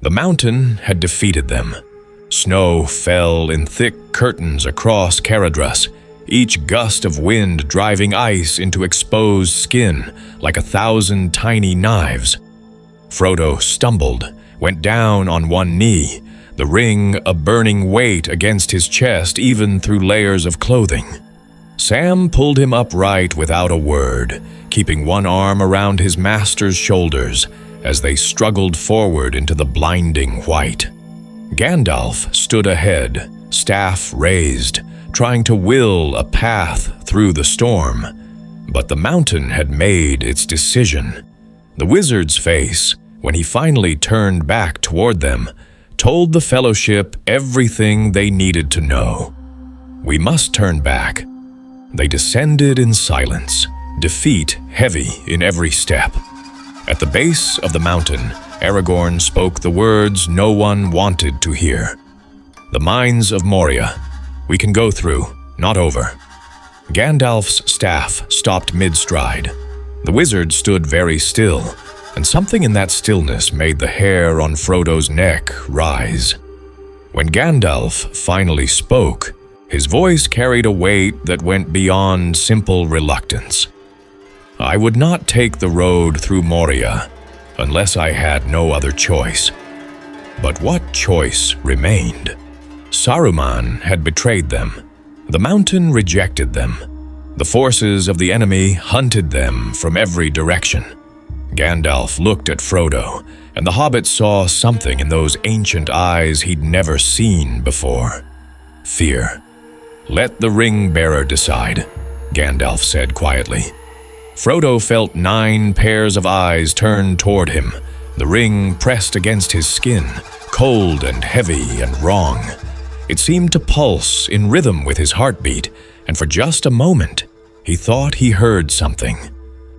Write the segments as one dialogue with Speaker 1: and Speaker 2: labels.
Speaker 1: The mountain had defeated them. Snow fell in thick curtains across Caradhras, each gust of wind driving ice into exposed skin like 1,000 tiny knives. Frodo stumbled, went down on one knee, the ring a burning weight against his chest even through layers of clothing. Sam pulled him upright without a word, keeping one arm around his master's shoulders as they struggled forward into the blinding white. Gandalf stood ahead, staff raised, trying to will a path through the storm. But the mountain had made its decision. The wizard's face, when he finally turned back toward them, told the Fellowship everything they needed to know. We must turn back. They descended in silence, defeat heavy in every step. At the base of the mountain, Aragorn spoke the words no one wanted to hear. "The Mines of Moria. We can go through, not over." Gandalf's staff stopped mid-stride. The wizard stood very still, and something in that stillness made the hair on Frodo's neck rise. When Gandalf finally spoke, his voice carried a weight that went beyond simple reluctance. "I would not take the road through Moria unless I had no other choice." But what choice remained? Saruman had betrayed them. The mountain rejected them. The forces of the enemy hunted them from every direction. Gandalf looked at Frodo, and the hobbit saw something in those ancient eyes he'd never seen before. Fear. "Let the ring-bearer decide," Gandalf said quietly. Frodo felt 9 pairs of eyes turn toward him, the ring pressed against his skin, cold and heavy and wrong. It seemed to pulse in rhythm with his heartbeat, and for just a moment, he thought he heard something.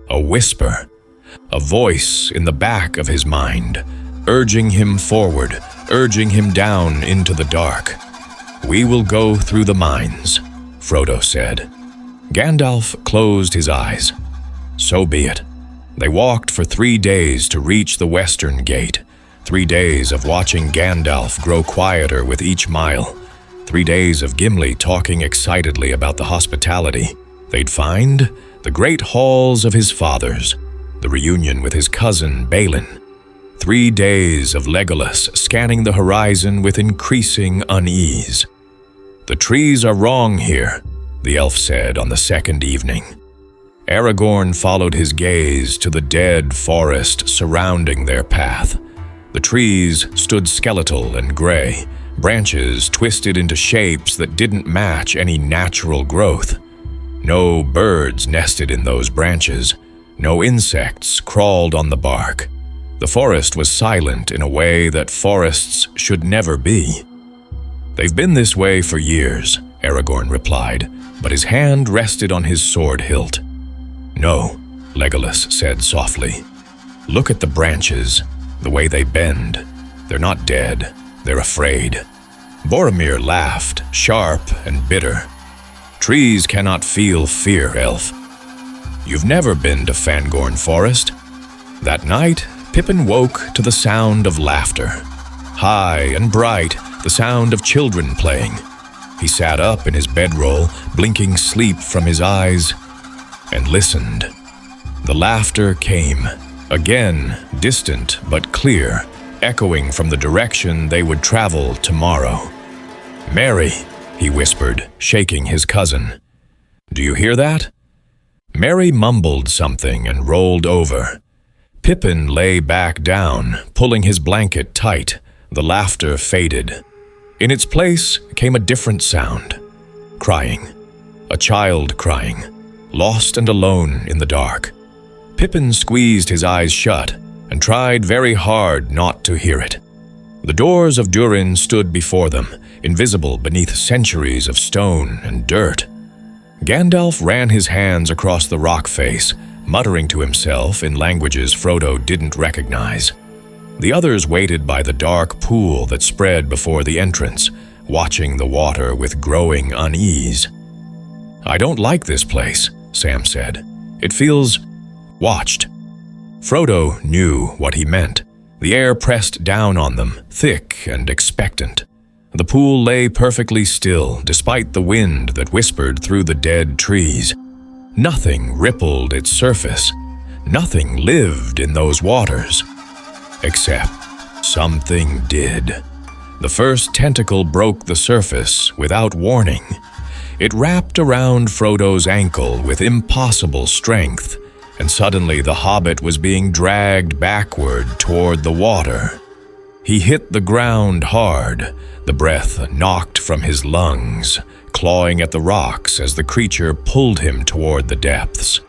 Speaker 1: A whisper, a voice in the back of his mind, urging him forward, urging him down into the dark. "We will go through the mines," Frodo said. Gandalf closed his eyes. So be it. They walked for 3 days to reach the western gate. 3 days of watching Gandalf grow quieter with each mile. 3 days of Gimli talking excitedly about the hospitality they'd find, the great halls of his fathers, the reunion with his cousin Balin. 3 days of Legolas scanning the horizon with increasing unease. "The trees are wrong here," the elf said on the second evening. Aragorn followed his gaze to the dead forest surrounding their path. The trees stood skeletal and gray, branches twisted into shapes that didn't match any natural growth. No birds nested in those branches. No insects crawled on the bark. The forest was silent in a way that forests should never be. "They've been this way for years," Aragorn replied, but his hand rested on his sword hilt. "No," Legolas said softly. "Look at the branches, the way they bend. They're not dead, they're afraid." Boromir laughed, sharp and bitter. "Trees cannot feel fear, elf. You've never been to Fangorn Forest." That night, Pippin woke to the sound of laughter. High and bright, the sound of children playing. He sat up in his bedroll, blinking sleep from his eyes, and listened. The laughter came, again distant but clear, echoing from the direction they would travel tomorrow. "Merry," he whispered, shaking his cousin. "Do you hear that?" Merry mumbled something and rolled over. Pippin lay back down, pulling his blanket tight. The laughter faded. In its place came a different sound. Crying. A child crying, lost and alone in the dark. Pippin squeezed his eyes shut and tried very hard not to hear it. The doors of Durin stood before them, invisible beneath centuries of stone and dirt. Gandalf ran his hands across the rock face, muttering to himself in languages Frodo didn't recognize. The others waited by the dark pool that spread before the entrance, watching the water with growing unease. "I don't like this place," Sam said. "It feels watched." Frodo knew what he meant. The air pressed down on them, thick and expectant. The pool lay perfectly still, despite the wind that whispered through the dead trees. Nothing rippled its surface. Nothing lived in those waters. Except something did. The first tentacle broke the surface without warning. It wrapped around Frodo's ankle with impossible strength, and suddenly the hobbit was being dragged backward toward the water. He hit the ground hard, the breath knocked from his lungs, clawing at the rocks as the creature pulled him toward the depths.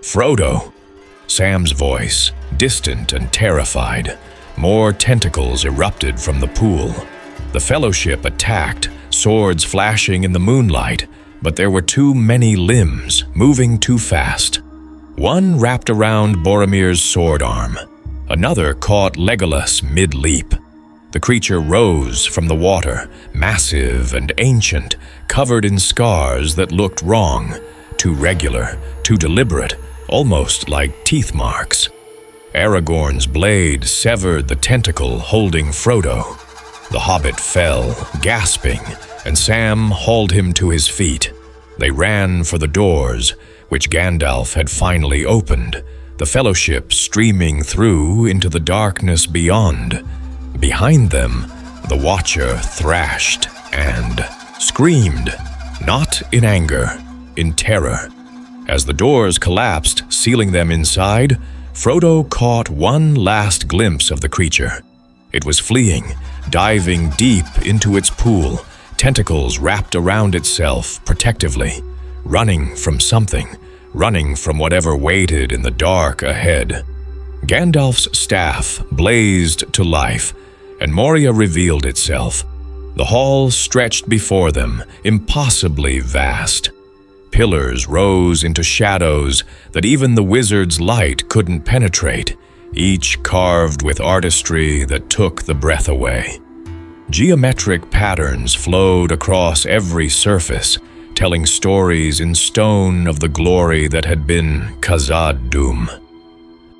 Speaker 1: "Frodo!" Sam's voice, distant and terrified. More tentacles erupted from the pool. The Fellowship attacked, swords flashing in the moonlight, but there were too many limbs, moving too fast. One wrapped around Boromir's sword arm. Another caught Legolas mid-leap. The creature rose from the water, massive and ancient, covered in scars that looked wrong, too regular, too deliberate, almost like teeth marks. Aragorn's blade severed the tentacle holding Frodo. The hobbit fell, gasping, and Sam hauled him to his feet. They ran for the doors, which Gandalf had finally opened, the Fellowship streaming through into the darkness beyond. Behind them, the Watcher thrashed and screamed, not in anger, in terror. As the doors collapsed, sealing them inside, Frodo caught one last glimpse of the creature. It was fleeing, diving deep into its pool, tentacles wrapped around itself protectively, running from something, running from whatever waited in the dark ahead. Gandalf's staff blazed to life, and Moria revealed itself. The hall stretched before them, impossibly vast. Pillars rose into shadows that even the wizard's light couldn't penetrate, each carved with artistry that took the breath away. Geometric patterns flowed across every surface, telling stories in stone of the glory that had been Khazad-dûm.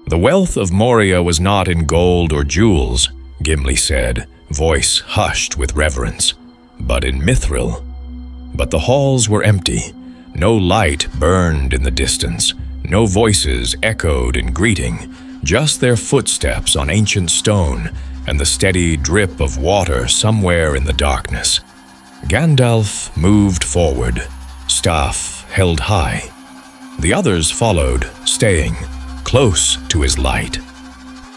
Speaker 1: The wealth of Moria was not in gold or jewels, Gimli said, voice hushed with reverence, but in mithril. But the halls were empty. No light burned in the distance, no voices echoed in greeting, just their footsteps on ancient stone and the steady drip of water somewhere in the darkness. Gandalf moved forward, staff held high. The others followed, staying close to his light.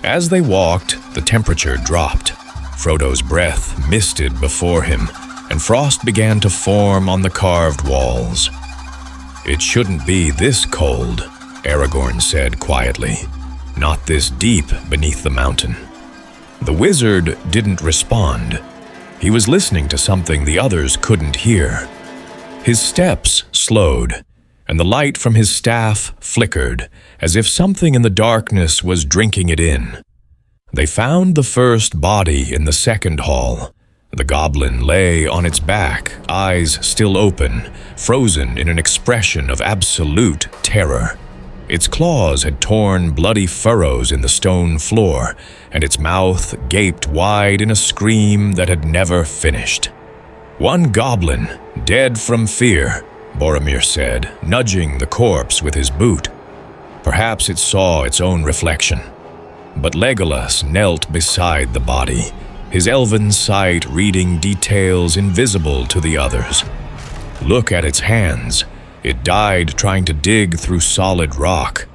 Speaker 1: As they walked, the temperature dropped. Frodo's breath misted before him, and frost began to form on the carved walls. "It shouldn't be this cold," Aragorn said quietly. "Not this deep beneath the mountain." The wizard didn't respond. He was listening to something the others couldn't hear. His steps slowed, and the light from his staff flickered, as if something in the darkness was drinking it in. They found the first body in the second hall. The goblin lay on its back, eyes still open, frozen in an expression of absolute terror. Its claws had torn bloody furrows in the stone floor, and its mouth gaped wide in a scream that had never finished. "One goblin, dead from fear," Boromir said, nudging the corpse with his boot. Perhaps it saw its own reflection. But Legolas knelt beside the body, his elven sight reading details invisible to the others. "Look at its hands. It died trying to dig through solid rock.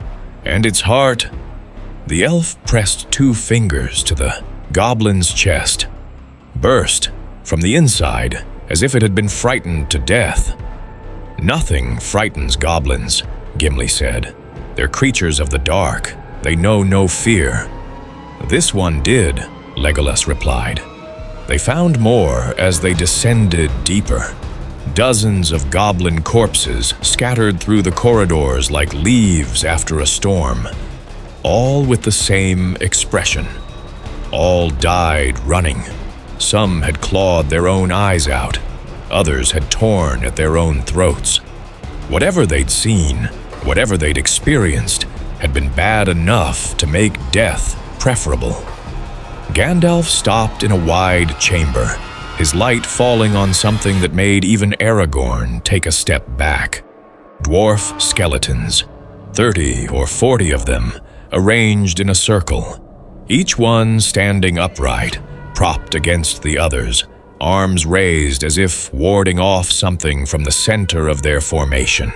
Speaker 1: And its heart..." The elf pressed 2 fingers to the goblin's chest. "Burst from the inside, as if it had been frightened to death." "Nothing frightens goblins," Gimli said. "They're creatures of the dark. They know no fear." "This one did," Legolas replied. They found more as they descended deeper. Dozens of goblin corpses scattered through the corridors like leaves after a storm, all with the same expression. All died running. Some had clawed their own eyes out. Others had torn at their own throats. Whatever they'd seen, whatever they'd experienced, had been bad enough to make death preferable. Gandalf stopped in a wide chamber, his light falling on something that made even Aragorn take a step back. Dwarf skeletons, 30 or 40 of them, arranged in a circle, each one standing upright, propped against the others, arms raised as if warding off something from the center of their formation.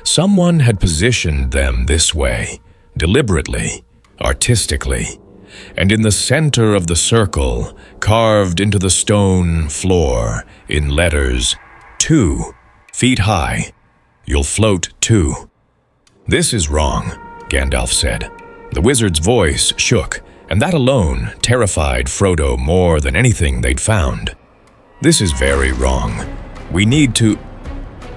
Speaker 1: Someone had positioned them this way, deliberately, artistically, and in the center of the circle, carved into the stone floor, in letters, 2 feet high, you'll float too. This is wrong, Gandalf said. The wizard's voice shook, and that alone terrified Frodo more than anything they'd found. This is very wrong. We need to...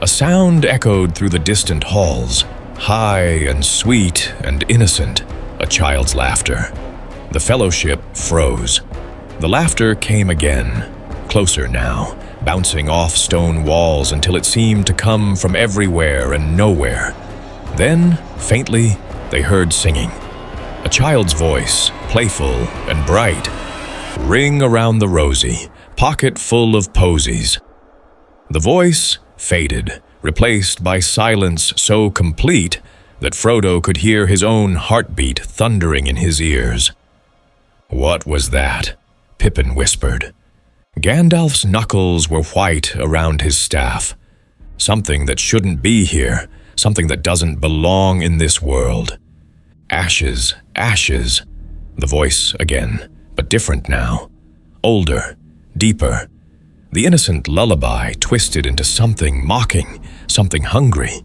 Speaker 1: A sound echoed through the distant halls, high and sweet and innocent, a child's laughter. The fellowship froze. The laughter came again, closer now, bouncing off stone walls until it seemed to come from everywhere and nowhere. Then, faintly, they heard singing. A child's voice, playful and bright. Ring around the rosy, pocket full of posies. The voice faded, replaced by silence so complete that Frodo could hear his own heartbeat thundering in his ears. "What was that?" Pippin whispered. Gandalf's knuckles were white around his staff. Something that shouldn't be here, something that doesn't belong in this world. Ashes, ashes. The voice again, but different now. Older, deeper. The innocent lullaby twisted into something mocking, something hungry.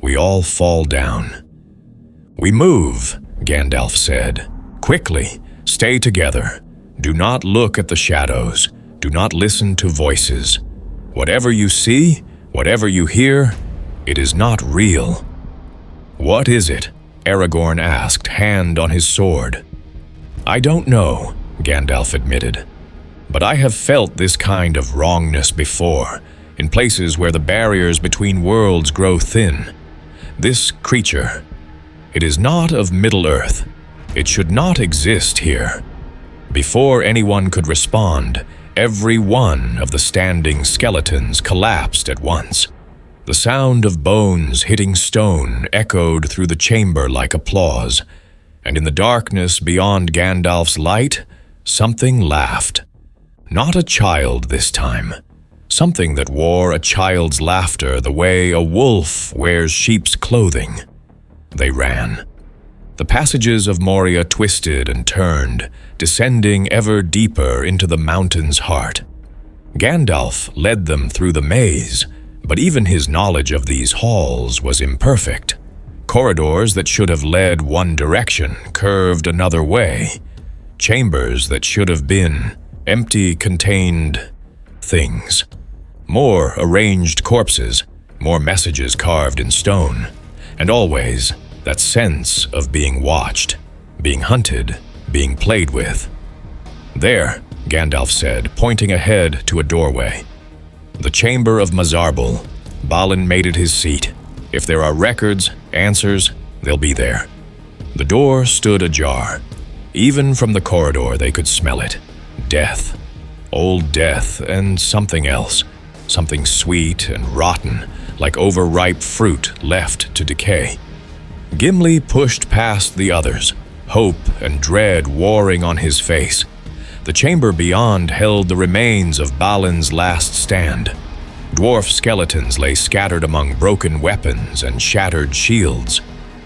Speaker 1: We all fall down. "We move," Gandalf said. "Quickly, stay together. Do not look at the shadows. Do not listen to voices. Whatever you see, whatever you hear, it is not real." "What is it?" Aragorn asked, hand on his sword. "I don't know," Gandalf admitted. "But I have felt this kind of wrongness before, in places where the barriers between worlds grow thin. This creature, it is not of Middle-earth. It should not exist here." Before anyone could respond, every one of the standing skeletons collapsed at once. The sound of bones hitting stone echoed through the chamber like applause, and in the darkness beyond Gandalf's light, something laughed. Not a child this time. Something that wore a child's laughter the way a wolf wears sheep's clothing. They ran. The passages of Moria twisted and turned, descending ever deeper into the mountain's heart. Gandalf led them through the maze, but even his knowledge of these halls was imperfect. Corridors that should have led one direction curved another way. Chambers that should have been empty contained things. More arranged corpses, more messages carved in stone, and always that sense of being watched, being hunted, being played with. "There," Gandalf said, pointing ahead to a doorway. "The Chamber of Mazarbul. Balin made it his seat. If there are records, answers, they'll be there." The door stood ajar. Even from the corridor they could smell it. Death. Old death and something else. Something sweet and rotten, like overripe fruit left to decay. Gimli pushed past the others, hope and dread warring on his face. The chamber beyond held the remains of Balin's last stand. Dwarf skeletons lay scattered among broken weapons and shattered shields.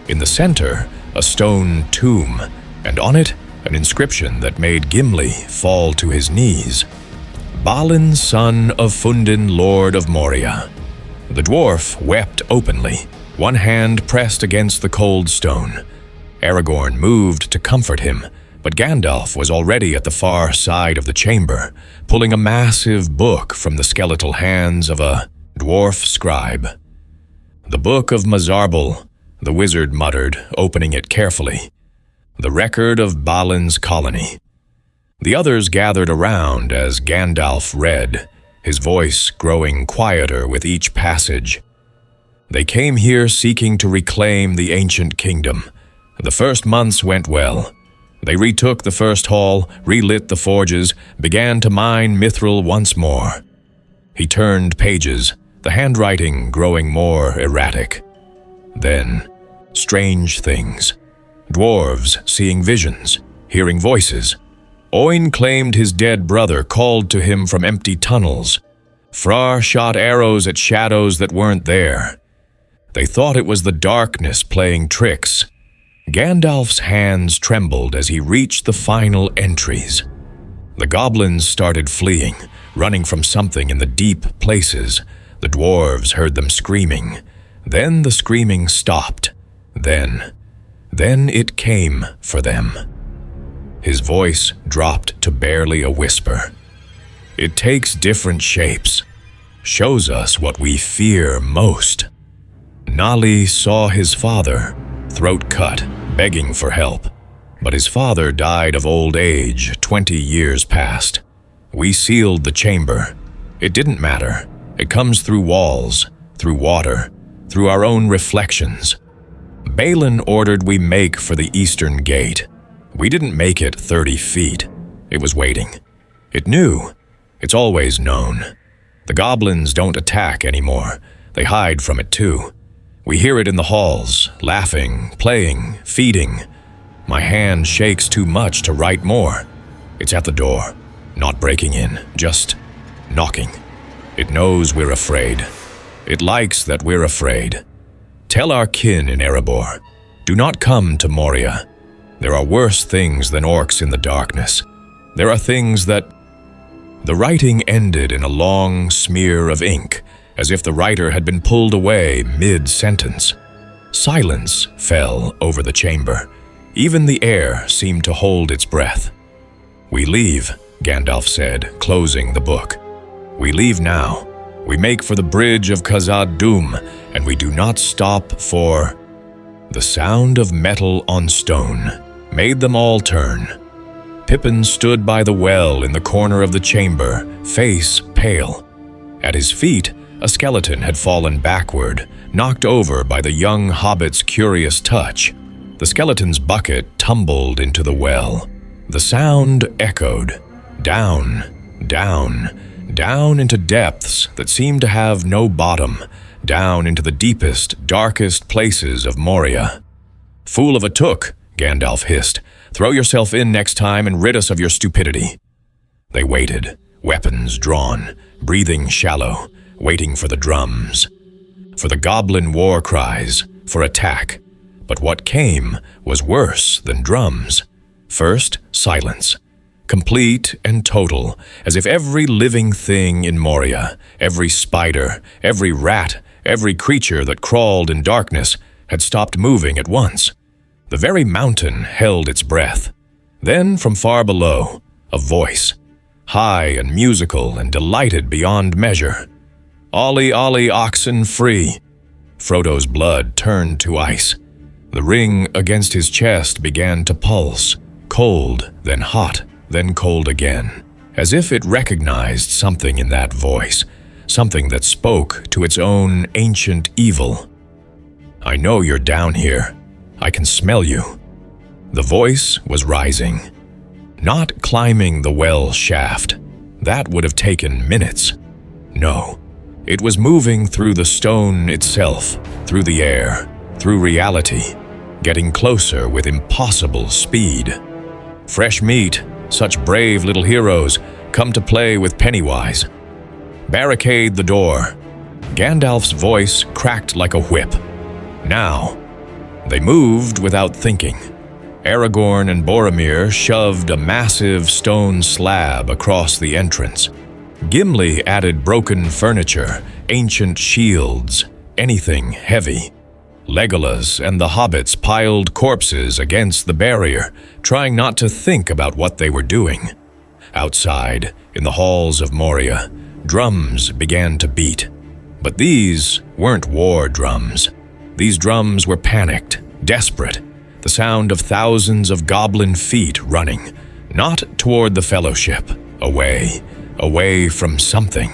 Speaker 1: In the center, a stone tomb, and on it, an inscription that made Gimli fall to his knees. Balin, son of Fundin, Lord of Moria. The dwarf wept openly, one hand pressed against the cold stone. Aragorn moved to comfort him, but Gandalf was already at the far side of the chamber, pulling a massive book from the skeletal hands of a dwarf scribe. "The Book of Mazarbul," the wizard muttered, opening it carefully. "The record of Balin's colony." The others gathered around as Gandalf read, his voice growing quieter with each passage. "They came here seeking to reclaim the ancient kingdom. The first months went well. They retook the first hall, relit the forges, began to mine mithril once more. He turned pages, the handwriting growing more erratic. Then, strange things. Dwarves seeing visions, hearing voices. Oin claimed his dead brother called to him from empty tunnels. Frar shot arrows at shadows that weren't there. They thought it was the darkness playing tricks. Gandalf's hands trembled as he reached the final entries. The goblins started fleeing, running from something in the deep places. The dwarves heard them screaming. Then the screaming stopped. Then it came for them. His voice dropped to barely a whisper. It takes different shapes, shows us what we fear most. Nali saw his father, throat cut, begging for help. But his father died of old age 20 years past. We sealed the chamber. It didn't matter. It comes through walls, through water, through our own reflections. Balin ordered we make for the eastern gate. We didn't make it 30 feet. It was waiting. It knew. It's always known. The goblins don't attack anymore. They hide from it too. We hear it in the halls, laughing, playing, feeding. My hand shakes too much to write more. It's at the door, not breaking in, just knocking. It knows we're afraid. It likes that we're afraid. Tell our kin in Erebor, do not come to Moria. There are worse things than orcs in the darkness. There are things that... The writing ended in a long smear of ink, as if the writer had been pulled away mid-sentence. Silence fell over the chamber. Even the air seemed to hold its breath. We leave, Gandalf said, closing the book. We leave now. We make for the bridge of Khazad-dûm, and we do not stop for... The sound of metal on stone made them all turn. Pippin stood by the well in the corner of the chamber, face pale. At his feet, a skeleton had fallen backward, knocked over by the young hobbit's curious touch. The skeleton's bucket tumbled into the well. The sound echoed, down, down, down into depths that seemed to have no bottom, down into the deepest, darkest places of Moria. "Fool of a Took," Gandalf hissed. "Throw yourself in next time and rid us of your stupidity." They waited, weapons drawn, breathing shallow, waiting for the drums, for the goblin war cries, for attack. But what came was worse than drums. First, silence, complete and total, as if every living thing in Moria, every spider, every rat, every creature that crawled in darkness had stopped moving at once. The very mountain held its breath. Then, from far below, a voice, high and musical and delighted beyond measure. "Ollie, ollie, oxen free." Frodo's blood turned to ice. The ring against his chest began to pulse, cold, then hot, then cold again, as if it recognized something in that voice, something that spoke to its own ancient evil. "I know you're down here. I can smell you." The voice was rising, not climbing the well shaft. That would have taken minutes. No, it was moving through the stone itself, through the air, through reality, getting closer with impossible speed. Fresh meat, such brave little heroes, come to play with Pennywise. "Barricade the door." Gandalf's voice cracked like a whip. Now, they moved without thinking. Aragorn and Boromir shoved a massive stone slab across the entrance. Gimli added broken furniture, ancient shields, anything heavy. Legolas and the hobbits piled corpses against the barrier, trying not to think about what they were doing. Outside, in the halls of Moria, drums began to beat. But these weren't war drums. These drums were panicked, desperate, the sound of thousands of goblin feet running, not toward the Fellowship, away from something.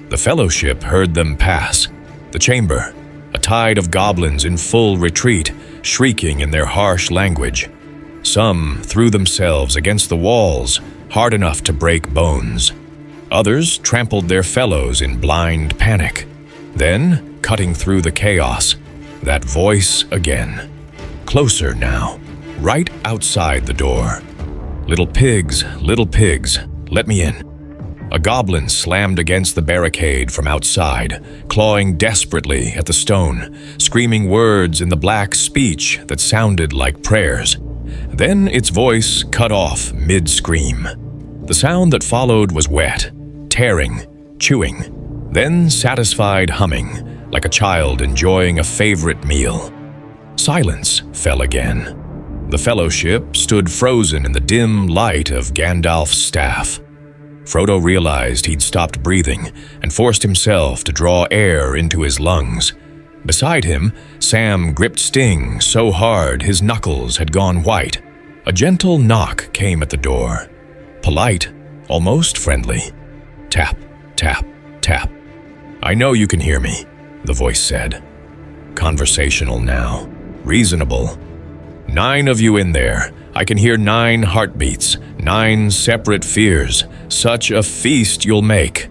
Speaker 1: The Fellowship heard them pass. The chamber, a tide of goblins in full retreat, shrieking in their harsh language. Some threw themselves against the walls, hard enough to break bones. Others trampled their fellows in blind panic. Then, cutting through the chaos, that voice again. Closer now, right outside the door. Little pigs, let me in." A goblin slammed against the barricade from outside, clawing desperately at the stone, screaming words in the black speech that sounded like prayers. Then its voice cut off mid-scream. The sound that followed was wet, tearing, chewing, then satisfied humming, like a child enjoying a favorite meal. Silence fell again. The fellowship stood frozen in the dim light of Gandalf's staff. Frodo realized he'd stopped breathing and forced himself to draw air into his lungs. Beside him, Sam gripped Sting so hard his knuckles had gone white. A gentle knock came at the door. Polite, almost friendly. Tap, tap, tap. "I know you can hear me," the voice said. Conversational now. Reasonable. "9 of you in there. I can hear 9 heartbeats, 9 separate fears. Such a feast you'll make."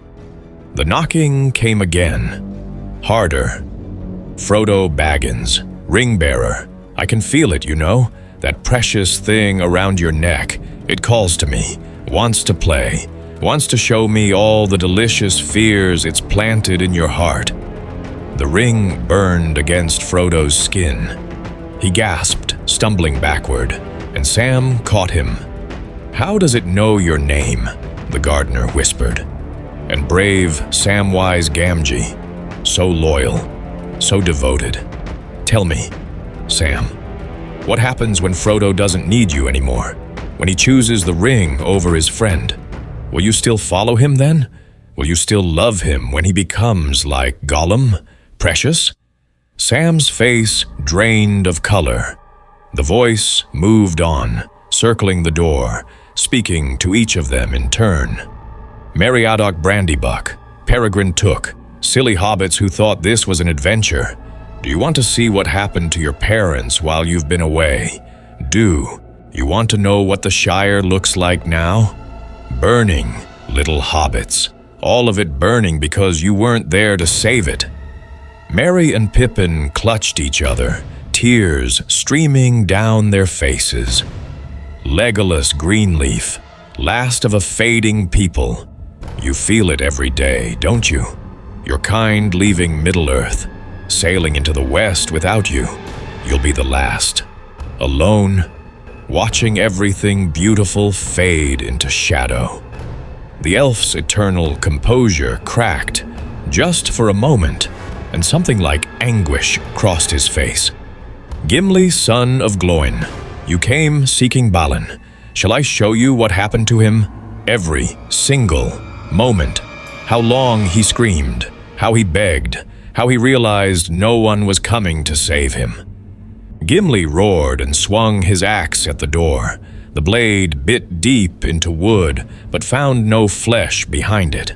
Speaker 1: The knocking came again. Harder. "Frodo Baggins, ring-bearer. I can feel it, you know. That precious thing around your neck. It calls to me, wants to play, wants to show me all the delicious fears it's planted in your heart." The ring burned against Frodo's skin. He gasped, stumbling backward, and Sam caught him. "How does it know your name?" the gardener whispered. And brave Samwise Gamgee, so loyal, so devoted. "Tell me, Sam, what happens when Frodo doesn't need you anymore? When he chooses the ring over his friend? Will you still follow him then? Will you still love him when he becomes like Gollum? Precious?" Sam's face drained of color. The voice moved on, circling the door, speaking to each of them in turn. Meriadoc Brandybuck, Peregrine Took, silly hobbits who thought this was an adventure. Do you want to see what happened to your parents while you've been away? Do you want to know what the Shire looks like now? Burning, little hobbits. All of it burning because you weren't there to save it. Merry and Pippin clutched each other, tears streaming down their faces. Legolas Greenleaf, last of a fading people. You feel it every day, don't you? Your kind leaving Middle-earth, sailing into the west without you. You'll be the last. Alone, watching everything beautiful fade into shadow. The elf's eternal composure cracked, just for a moment, and something like anguish crossed his face. "Gimli, son of Gloin, you came seeking Balin. Shall I show you what happened to him? Every single moment. How long he screamed, how he begged, how he realized no one was coming to save him." Gimli roared and swung his axe at the door. The blade bit deep into wood, but found no flesh behind it.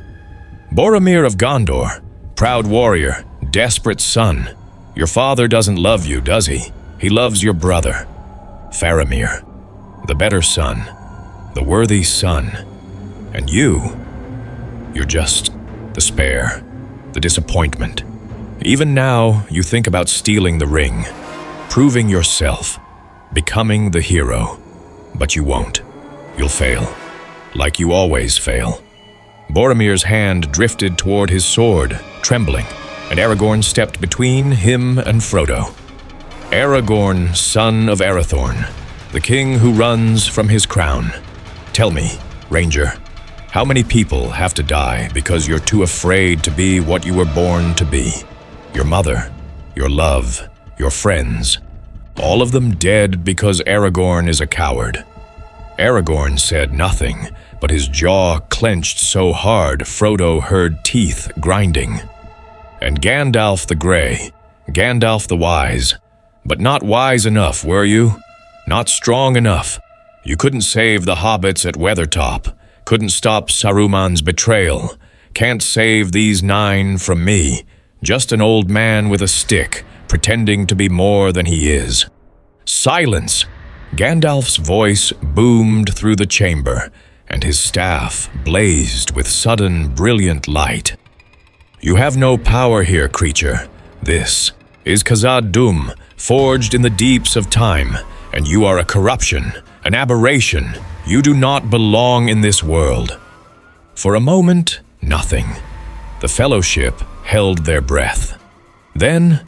Speaker 1: "Boromir of Gondor, proud warrior, desperate son. Your father doesn't love you, does he? He loves your brother. Faramir, the better son, the worthy son. And you're just the spare, the disappointment. Even now, you think about stealing the ring, proving yourself, becoming the hero. But you won't. You'll fail, like you always fail." Boromir's hand drifted toward his sword, trembling, and Aragorn stepped between him and Frodo. "Aragorn, son of Arathorn, the king who runs from his crown. Tell me, Ranger, how many people have to die because you're too afraid to be what you were born to be? Your mother, your love, your friends, all of them dead because Aragorn is a coward." Aragorn said nothing, but his jaw clenched so hard Frodo heard teeth grinding. "And Gandalf the Grey, Gandalf the Wise. But not wise enough, were you? Not strong enough. You couldn't save the hobbits at Weathertop, couldn't stop Saruman's betrayal, can't save these 9 from me, just an old man with a stick, pretending to be more than he is." "Silence!" Gandalf's voice boomed through the chamber, and his staff blazed with sudden, brilliant light. "You have no power here, creature. This is Khazad-dûm, forged in the deeps of time, and you are a corruption, an aberration. You do not belong in this world." For a moment, nothing. The Fellowship held their breath. Then,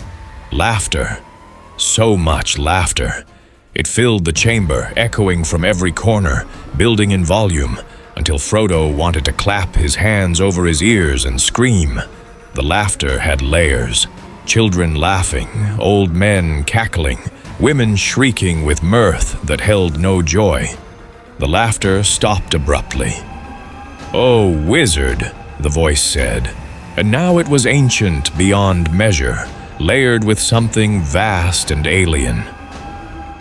Speaker 1: laughter. So much laughter. It filled the chamber, echoing from every corner, building in volume, until Frodo wanted to clap his hands over his ears and scream. The laughter had layers. Children laughing, old men cackling, women shrieking with mirth that held no joy. The laughter stopped abruptly. "Oh, wizard," the voice said, and now it was ancient beyond measure, layered with something vast and alien.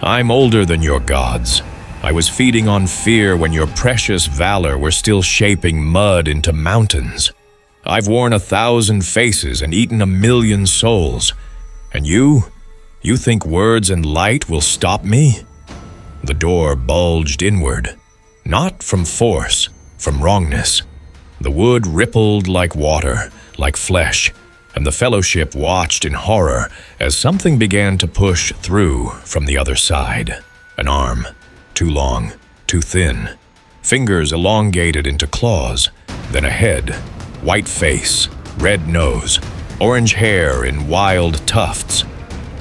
Speaker 1: "I'm older than your gods. I was feeding on fear when your precious valor were still shaping mud into mountains. I've worn 1,000 faces and eaten 1,000,000 souls. And you think words and light will stop me?" The door bulged inward, not from force, from wrongness. The wood rippled like water, like flesh, and the Fellowship watched in horror as something began to push through from the other side. An arm, too long, too thin, fingers elongated into claws, then a head, white face, red nose, orange hair in wild tufts.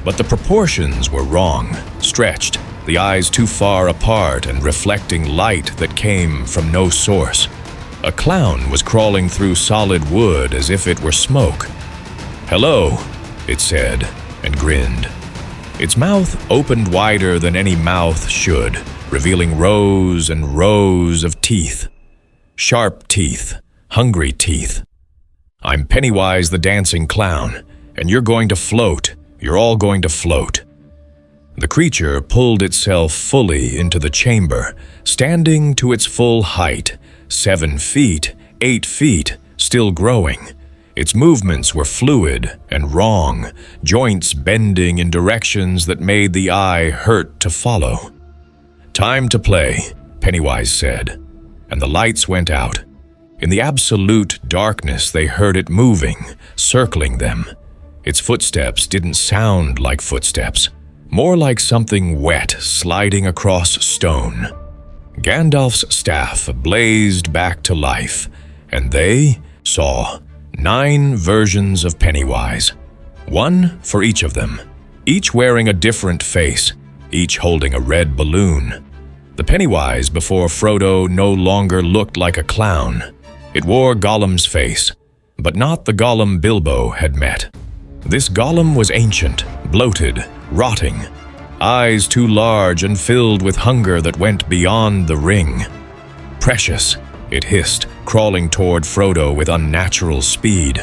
Speaker 1: But the proportions were wrong, stretched, the eyes too far apart and reflecting light that came from no source. A clown was crawling through solid wood as if it were smoke. "Hello," it said, and grinned. Its mouth opened wider than any mouth should, revealing rows and rows of teeth. Sharp teeth, hungry teeth. "I'm Pennywise the Dancing Clown, and you're going to float. You're all going to float." The creature pulled itself fully into the chamber, standing to its full height, 7 feet, 8 feet, still growing. Its movements were fluid and wrong, joints bending in directions that made the eye hurt to follow. "Time to play," Pennywise said, and the lights went out. In the absolute darkness, they heard it moving, circling them. Its footsteps didn't sound like footsteps, more like something wet sliding across stone. Gandalf's staff blazed back to life, and they saw 9 versions of Pennywise, one for each of them, each wearing a different face, each holding a red balloon. The Pennywise before Frodo no longer looked like a clown. It wore Gollum's face, but not the Gollum Bilbo had met. This Gollum was ancient, bloated, rotting, eyes too large and filled with hunger that went beyond the ring. "Precious," it hissed, crawling toward Frodo with unnatural speed.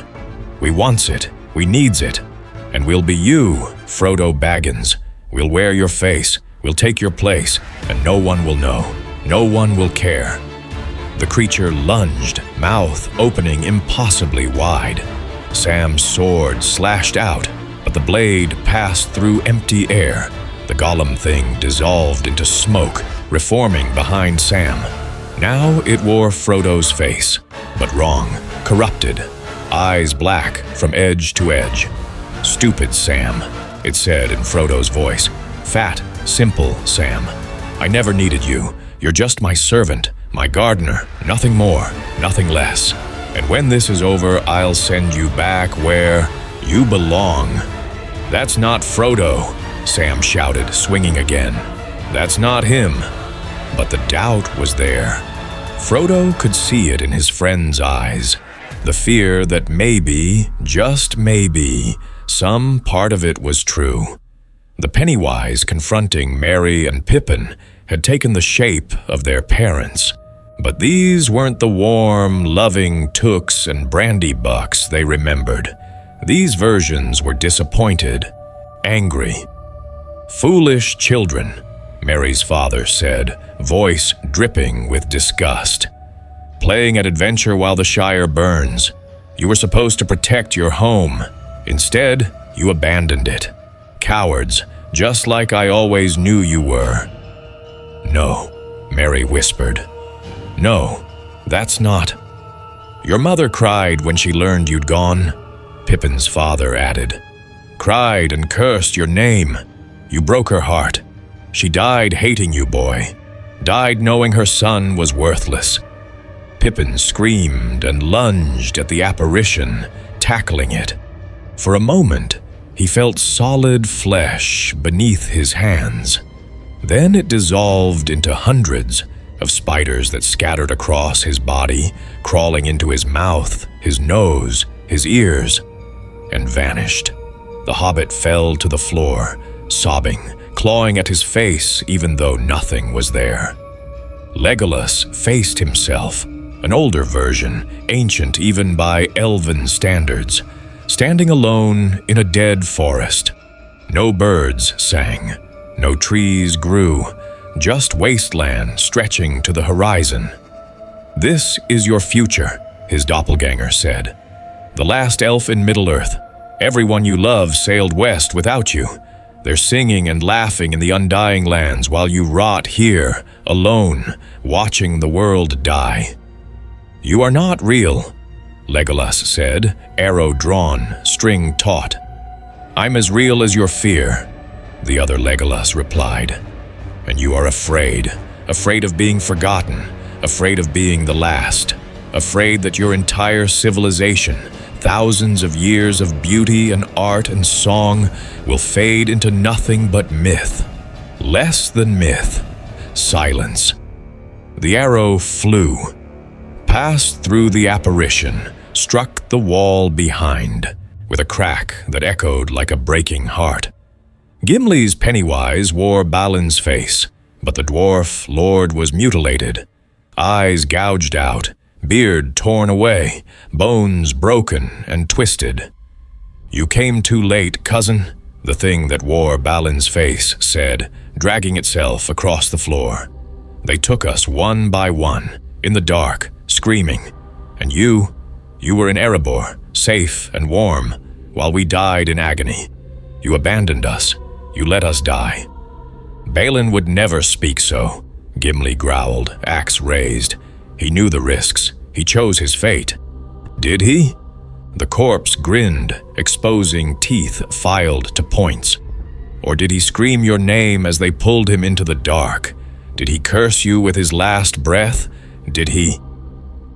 Speaker 1: "We wants it, we needs it, and we'll be you, Frodo Baggins. We'll wear your face, we'll take your place, and no one will know, no one will care." The creature lunged, mouth opening impossibly wide. Sam's sword slashed out, but the blade passed through empty air. The Gollum thing dissolved into smoke, reforming behind Sam. Now it wore Frodo's face, but wrong, corrupted, eyes black from edge to edge. "Stupid Sam," it said in Frodo's voice. "Fat, simple Sam. I never needed you. You're just my servant, my gardener, nothing more, nothing less. And when this is over, I'll send you back where you belong." "That's not Frodo," Sam shouted, swinging again. "That's not him." But the doubt was there. Frodo could see it in his friend's eyes. The fear that maybe, just maybe, some part of it was true. The Pennywise confronting Merry and Pippin had taken the shape of their parents. But these weren't the warm, loving Tooks and Brandybucks they remembered. These versions were disappointed, angry. "Foolish children," Merry's father said, voice dripping with disgust. "Playing at adventure while the Shire burns. You were supposed to protect your home. Instead, you abandoned it. Cowards, just like I always knew you were." No, Merry whispered. No, that's not. Your mother cried when she learned you'd gone, Pippin's father added. Cried and cursed your name. You broke her heart. She died hating you, boy. Died knowing her son was worthless. Pippin screamed and lunged at the apparition, tackling it. For a moment, he felt solid flesh beneath his hands. Then it dissolved into hundreds of spiders that scattered across his body, crawling into his mouth, his nose, his ears, and vanished. The hobbit fell to the floor, sobbing, clawing at his face even though nothing was there. Legolas faced himself, an older version, ancient even by elven standards, standing alone in a dead forest. No birds sang, no trees grew, just wasteland stretching to the horizon. This is your future, his doppelganger said. The last elf in Middle-earth. Everyone you love sailed west without you. They're singing and laughing in the undying lands while you rot here, alone, watching the world die. You are not real, Legolas said, arrow drawn, string taut. I'm as real as your fear, the other Legolas replied. And you are afraid, afraid of being forgotten, afraid of being the last, afraid that your entire civilization, thousands of years of beauty and art and song, will fade into nothing but myth. Less than myth. Silence. The arrow flew, passed through the apparition, struck the wall behind, with a crack that echoed like a breaking heart. Gimli's Pennywise wore Balin's face, but the dwarf lord was mutilated. Eyes gouged out, beard torn away, bones broken and twisted. You came too late, cousin, the thing that wore Balin's face said, dragging itself across the floor. They took us one by one, in the dark, screaming, and you were in Erebor, safe and warm, while we died in agony. You abandoned us. You let us die. Balin would never speak so, Gimli growled, axe raised. He knew the risks. He chose his fate. Did he? The corpse grinned, exposing teeth filed to points. Or did he scream your name as they pulled him into the dark? Did he curse you with his last breath? Did he?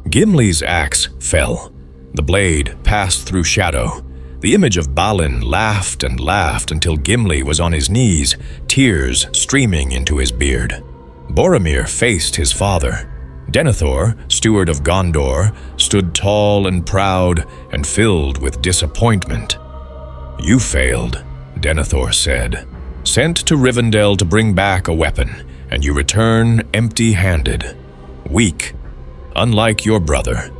Speaker 1: Gimli's axe fell. The blade passed through shadow. The image of Balin laughed and laughed until Gimli was on his knees, tears streaming into his beard. Boromir faced his father. Denethor, steward of Gondor, stood tall and proud and filled with disappointment. You failed, Denethor said. Sent to Rivendell to bring back a weapon, and you return empty-handed. Weak. Unlike your brother.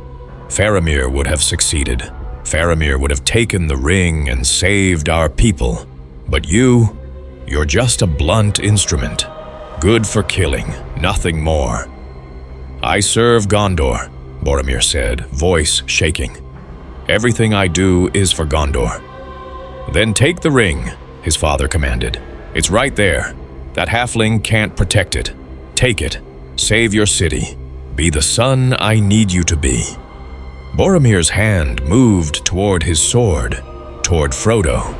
Speaker 1: Faramir would have succeeded. Faramir would have taken the ring and saved our people. But you're just a blunt instrument. Good for killing, nothing more. I serve Gondor, Boromir said, voice shaking. Everything I do is for Gondor. Then take the ring, his father commanded. It's right there. That halfling can't protect it. Take it. Save your city. Be the son I need you to be. Boromir's hand moved toward his sword, toward Frodo.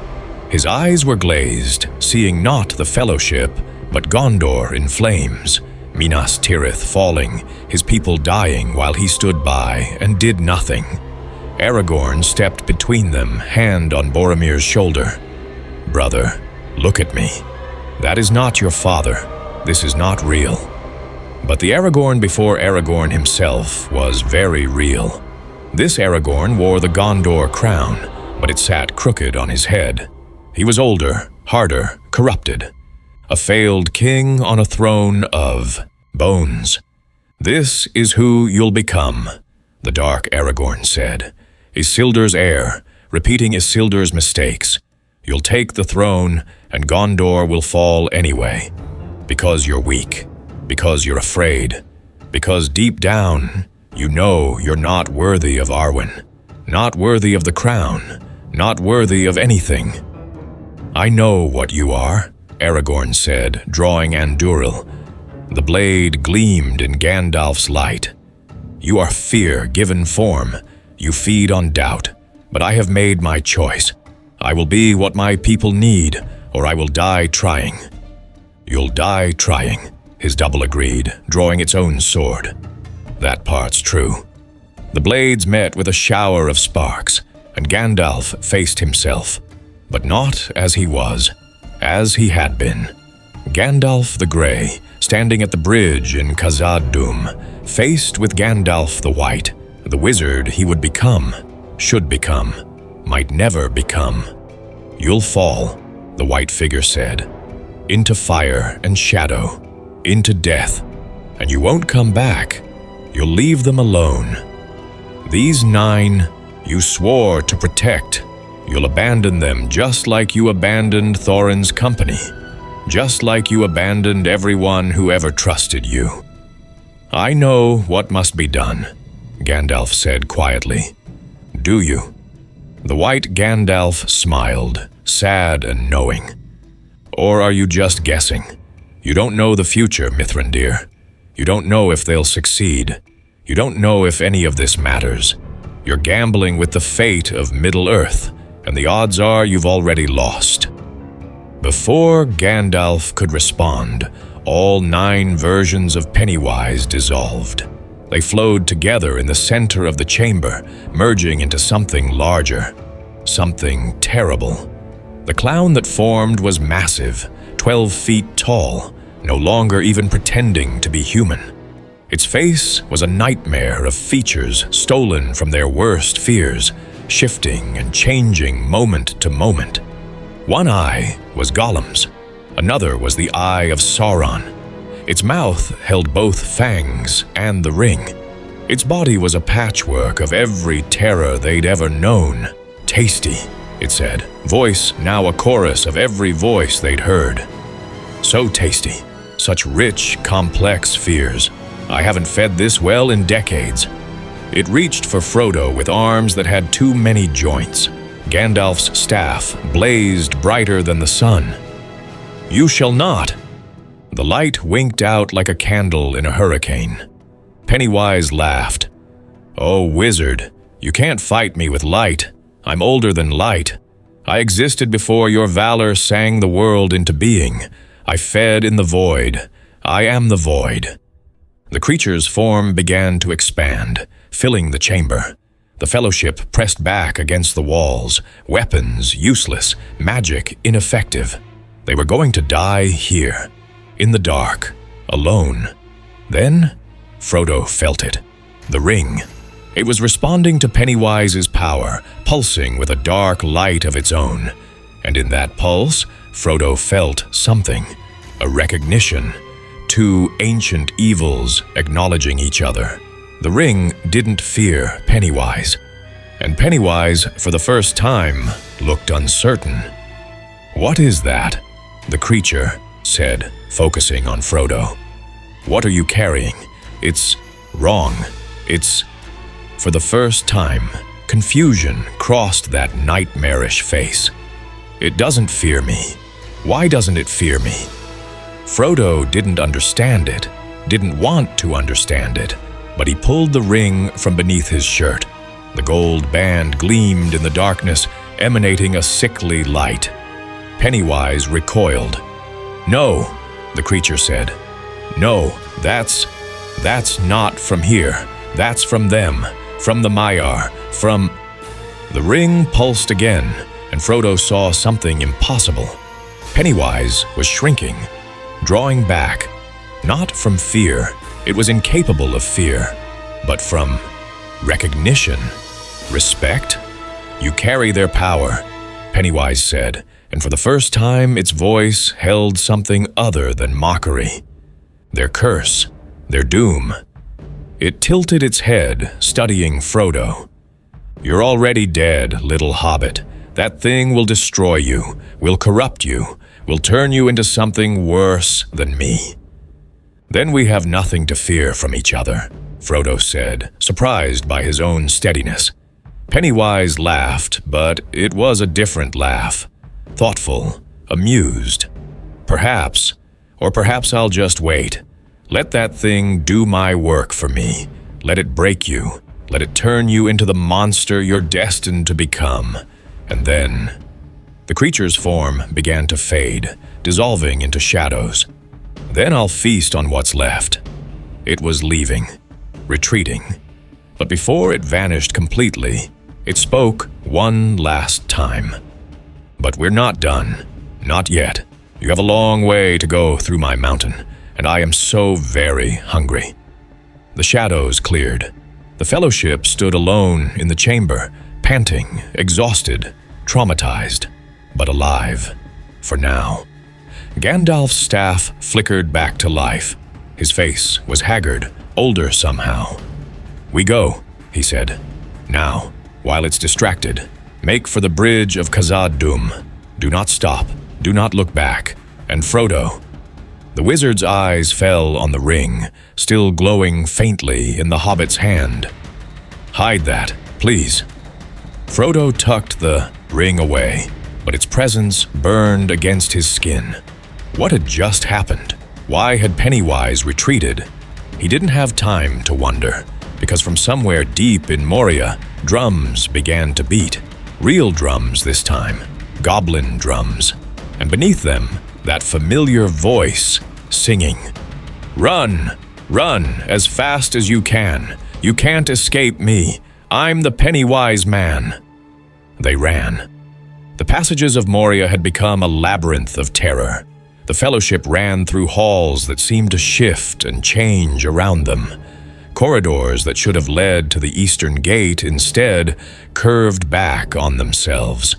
Speaker 1: His eyes were glazed, seeing not the Fellowship, but Gondor in flames, Minas Tirith falling, his people dying while he stood by and did nothing. Aragorn stepped between them, hand on Boromir's shoulder. Brother, look at me. That is not your father. This is not real. But the Aragorn before Aragorn himself was very real. This Aragorn wore the Gondor crown, but it sat crooked on his head. He was older, harder, corrupted. A failed king on a throne of bones. This is who you'll become, the dark Aragorn said. Isildur's heir, repeating Isildur's mistakes. You'll take the throne, and Gondor will fall anyway. Because you're weak. Because you're afraid. Because deep down, you know you're not worthy of Arwen, not worthy of the crown, not worthy of anything. I know what you are, Aragorn said, drawing Andúril. The blade gleamed in Gandalf's light. "You are fear given form. You feed on doubt. But I have made my choice. I will be what my people need, or I will die trying." "You'll die trying," his double agreed, drawing its own sword. "That part's true." The blades met with a shower of sparks, and Gandalf faced himself, but not as he was, as he had been. Gandalf the Grey, standing at the bridge in Khazad-dûm, faced with Gandalf the White, the wizard he would become, should become, might never become. "You'll fall," the white figure said, "into fire and shadow, into death, and you won't come back. You'll leave them alone. These 9 you swore to protect. You'll abandon them just like you abandoned Thorin's company, just like you abandoned everyone who ever trusted you." "I know what must be done," Gandalf said quietly. "Do you?" The white Gandalf smiled, sad and knowing. "Or are you just guessing? You don't know the future, Mithrandir. You don't know if they'll succeed. You don't know if any of this matters. You're gambling with the fate of Middle-earth, and the odds are you've already lost." Before Gandalf could respond, all 9 versions of Pennywise dissolved. They flowed together in the center of the chamber, merging into something larger, something terrible. The clown that formed was massive, 12 feet tall, no longer even pretending to be human. Its face was a nightmare of features stolen from their worst fears, shifting and changing moment to moment. One eye was Gollum's, another was the eye of Sauron. Its mouth held both fangs and the ring. Its body was a patchwork of every terror they'd ever known. "Tasty," it said, voice now a chorus of every voice they'd heard. So tasty, such rich, complex fears. I haven't fed this well in decades. It reached for Frodo with arms that had too many joints. Gandalf's staff blazed brighter than the sun. "You shall not!" The light winked out like a candle in a hurricane. Pennywise laughed. "Oh, wizard, you can't fight me with light. I'm older than light. I existed before your valor sang the world into being. I fed in the void. I am the void." The creature's form began to expand, filling the chamber. The Fellowship pressed back against the walls, weapons useless, magic ineffective. They were going to die here, in the dark, alone. Then, Frodo felt it. The ring. It was responding to Pennywise's power, pulsing with a dark light of its own. And in that pulse, Frodo felt something, a recognition. 2 ancient evils acknowledging each other. The ring didn't fear Pennywise. And Pennywise, for the first time, looked uncertain. "What is that?" the creature said, focusing on Frodo. "What are you carrying? It's wrong. It's..." For the first time, confusion crossed that nightmarish face. "It doesn't fear me. Why doesn't it fear me?" Frodo didn't understand it, didn't want to understand it, but he pulled the ring from beneath his shirt. The gold band gleamed in the darkness, emanating a sickly light. Pennywise recoiled. "No," the creature said. "No, that's not from here. That's from them, from the Maiar, from..." The ring pulsed again, and Frodo saw something impossible. Pennywise was shrinking, drawing back, not from fear. It was incapable of fear, but from recognition, respect. "You carry their power," Pennywise said, and for the first time its voice held something other than mockery. Their curse, their doom. It tilted its head, studying Frodo. "You're already dead, little hobbit. That thing will destroy you, will corrupt you, will turn you into something worse than me." "Then we have nothing to fear from each other," Frodo said, surprised by his own steadiness. Pennywise laughed, but it was a different laugh. Thoughtful, amused. "Perhaps, or perhaps I'll just wait. Let that thing do my work for me. Let it break you. Let it turn you into the monster you're destined to become. And then... The creature's form began to fade, dissolving into shadows. Then I'll feast on what's left. It was leaving, retreating. But before it vanished completely, it spoke one last time. But we're not done. Not yet. You have a long way to go through my mountain, and I am so very hungry. The shadows cleared. The Fellowship stood alone in the chamber, panting, exhausted, traumatized, but alive. For now. Gandalf's staff flickered back to life. His face was haggard, older somehow. "We go," he said. "Now, while it's distracted, make for the bridge of Khazad-dûm. Do not stop. Do not look back. And Frodo." The wizard's eyes fell on the ring, still glowing faintly in the hobbit's hand. "Hide that, please." Frodo tucked the ring away, but its presence burned against his skin. What had just happened? Why had Pennywise retreated? He didn't have time to wonder, because from somewhere deep in Moria, drums began to beat. Real drums this time, goblin drums. And beneath them, that familiar voice singing. "Run! Run as fast as you can. You can't escape me. I'm the Pennywise man." They ran. The passages of Moria had become a labyrinth of terror. The Fellowship ran through halls that seemed to shift and change around them. Corridors that should have led to the eastern gate instead curved back on themselves.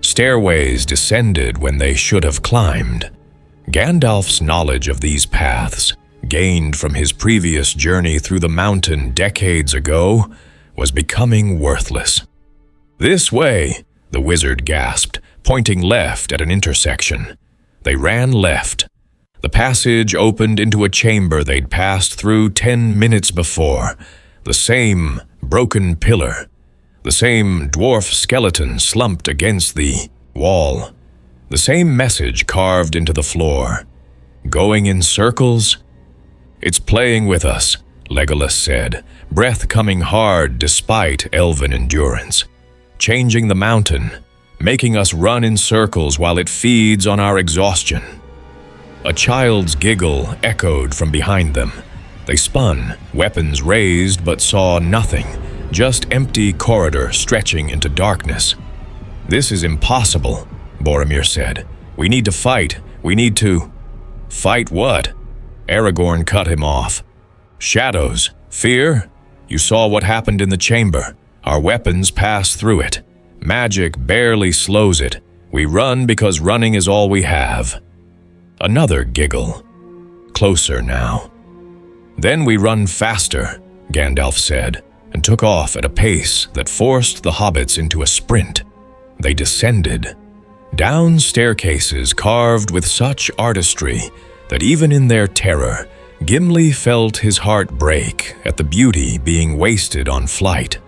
Speaker 1: Stairways descended when they should have climbed. Gandalf's knowledge of these paths, gained from his previous journey through the mountain decades ago, was becoming worthless. "This way," the wizard gasped, pointing left at an intersection. They ran left. The passage opened into a chamber they'd passed through 10 minutes before. The same broken pillar. The same dwarf skeleton slumped against the wall. The same message carved into the floor. "Going in circles?" "It's playing with us," Legolas said, breath coming hard despite elven endurance. "Changing the mountain, making us run in circles while it feeds on our exhaustion." A child's giggle echoed from behind them. They spun, weapons raised, but saw nothing, just empty corridor stretching into darkness. "This is impossible," Boromir said. "We need to fight. We need to—" "Fight what?" Aragorn cut him off. "Shadows. Fear? You saw what happened in the chamber. Our weapons pass through it. Magic barely slows it. We run because running is all we have." Another giggle. Closer now. "Then we run faster," Gandalf said, and took off at a pace that forced the hobbits into a sprint. They descended. Down staircases carved with such artistry that even in their terror, Gimli felt his heart break at the beauty being wasted on flight.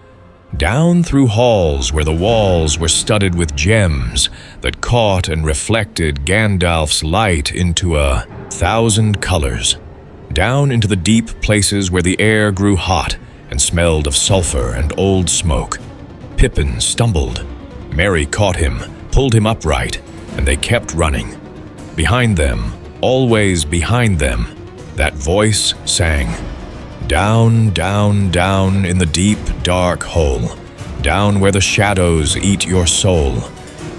Speaker 1: Down through halls where the walls were studded with gems that caught and reflected Gandalf's light into 1,000 colors. Down into the deep places where the air grew hot and smelled of sulfur and old smoke. Pippin stumbled. Merry caught him, pulled him upright, and they kept running. Behind them, always behind them, that voice sang. Down, down, down in the deep, dark hole. Down where the shadows eat your soul.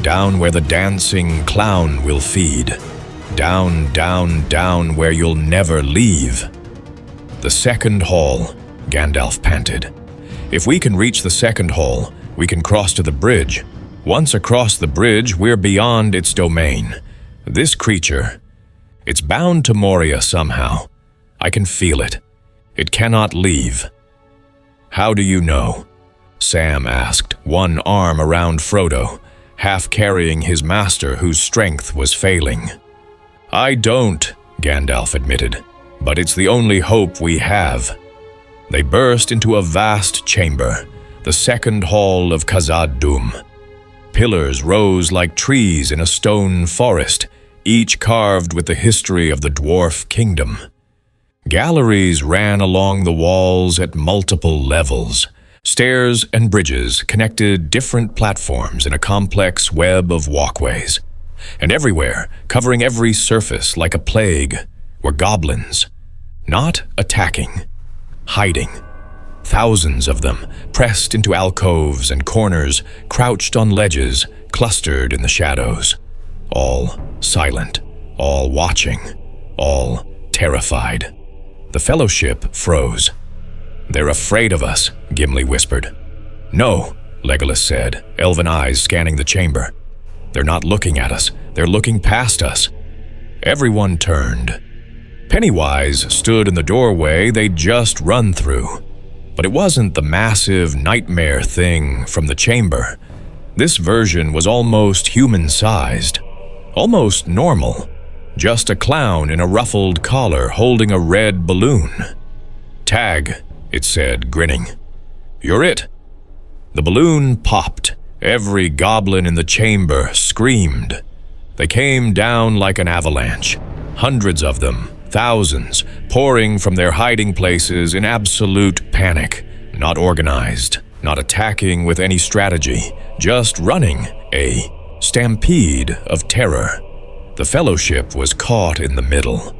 Speaker 1: Down where the dancing clown will feed. Down, down, down where you'll never leave. The second hall, Gandalf panted. If we can reach the second hall, we can cross to the bridge. Once across the bridge, we're beyond its domain. This creature, it's bound to Moria somehow. I can feel it. It cannot leave. How do you know? Sam asked, one arm around Frodo, half carrying his master whose strength was failing. I don't, Gandalf admitted, but it's the only hope we have. They burst into a vast chamber, the second hall of Khazad-dûm. Pillars rose like trees in a stone forest, each carved with the history of the dwarf kingdom. Galleries ran along the walls at multiple levels. Stairs and bridges connected different platforms in a complex web of walkways. And everywhere, covering every surface like a plague, were goblins. Not attacking, hiding. Thousands of them, pressed into alcoves and corners, crouched on ledges, clustered in the shadows. All silent, all watching, all terrified. The Fellowship froze. "They're afraid of us," Gimli whispered. "No," Legolas said, elven eyes scanning the chamber. "They're not looking at us. They're looking past us." Everyone turned. Pennywise stood in the doorway they'd just run through. But it wasn't the massive nightmare thing from the chamber. This version was almost human-sized, almost normal. Just a clown in a ruffled collar holding a red balloon. "Tag," it said, grinning. "You're it." The balloon popped. Every goblin in the chamber screamed. They came down like an avalanche. Hundreds of them, thousands, pouring from their hiding places in absolute panic. Not organized, not attacking with any strategy, just running, a stampede of terror. The Fellowship was caught in the middle.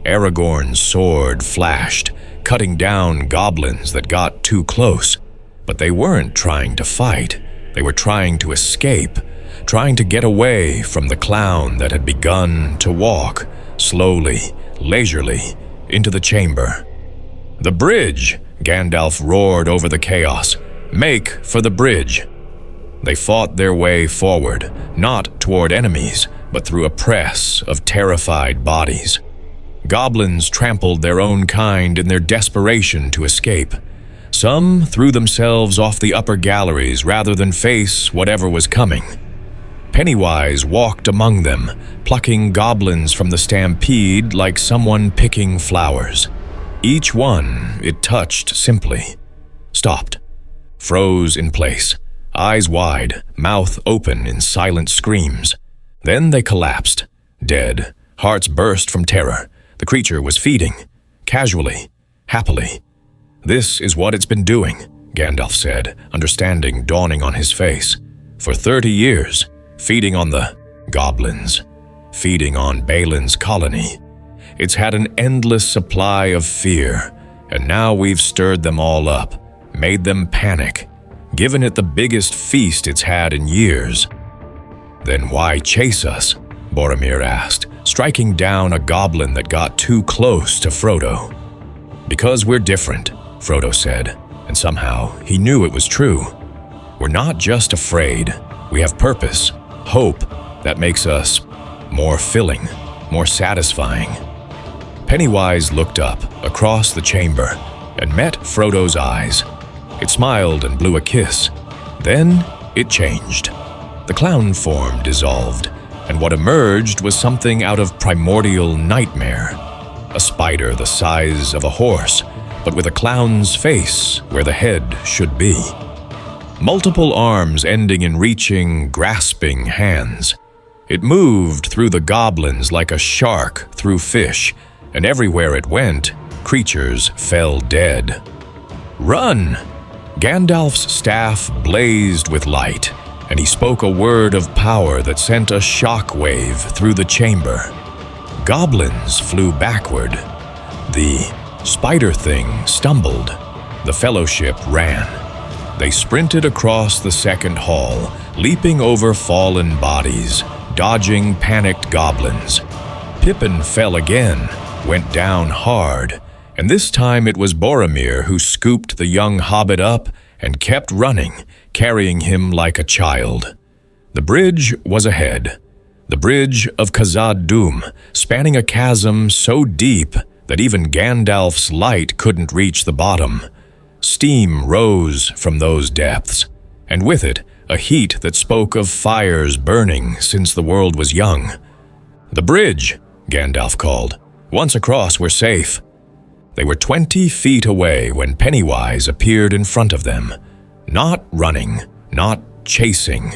Speaker 1: Aragorn's sword flashed, cutting down goblins that got too close. But they weren't trying to fight. They were trying to escape, trying to get away from the clown that had begun to walk, slowly, leisurely, into the chamber. "The bridge!" Gandalf roared over the chaos. "Make for the bridge!" They fought their way forward, not toward enemies, but through a press of terrified bodies. Goblins trampled their own kind in their desperation to escape. Some threw themselves off the upper galleries rather than face whatever was coming. Pennywise walked among them, plucking goblins from the stampede like someone picking flowers. Each one it touched simply, stopped, froze in place, eyes wide, mouth open in silent screams. Then they collapsed, dead, hearts burst from terror. The creature was feeding, casually, happily. "This is what it's been doing," Gandalf said, understanding dawning on his face. "For 30 years, feeding on the goblins, feeding on Balin's colony. It's had an endless supply of fear, and now we've stirred them all up, made them panic, given it the biggest feast it's had in years." "Then why chase us?" Boromir asked, striking down a goblin that got too close to Frodo. "Because we're different," Frodo said, and somehow he knew it was true. "We're not just afraid. We have purpose, hope that makes us more filling, more satisfying." Pennywise looked up across the chamber and met Frodo's eyes. It smiled and blew a kiss. Then it changed. The clown form dissolved, and what emerged was something out of primordial nightmare. A spider the size of a horse, but with a clown's face where the head should be. Multiple arms ending in reaching, grasping hands. It moved through the goblins like a shark through fish, and everywhere it went, creatures fell dead. "Run!" Gandalf's staff blazed with light, and he spoke a word of power that sent a shock wave through the chamber. Goblins flew backward. The spider thing stumbled. The Fellowship ran. They sprinted across the second hall, leaping over fallen bodies, dodging panicked goblins. Pippin fell again, went down hard, and this time it was Boromir who scooped the young hobbit up and kept running, carrying him like a child. The bridge was ahead. The bridge of Khazad-dûm, spanning a chasm so deep that even Gandalf's light couldn't reach the bottom. Steam rose from those depths, and with it, a heat that spoke of fires burning since the world was young. "The bridge," Gandalf called. "Once across, we're safe." They were 20 feet away when Pennywise appeared in front of them. Not running, not chasing,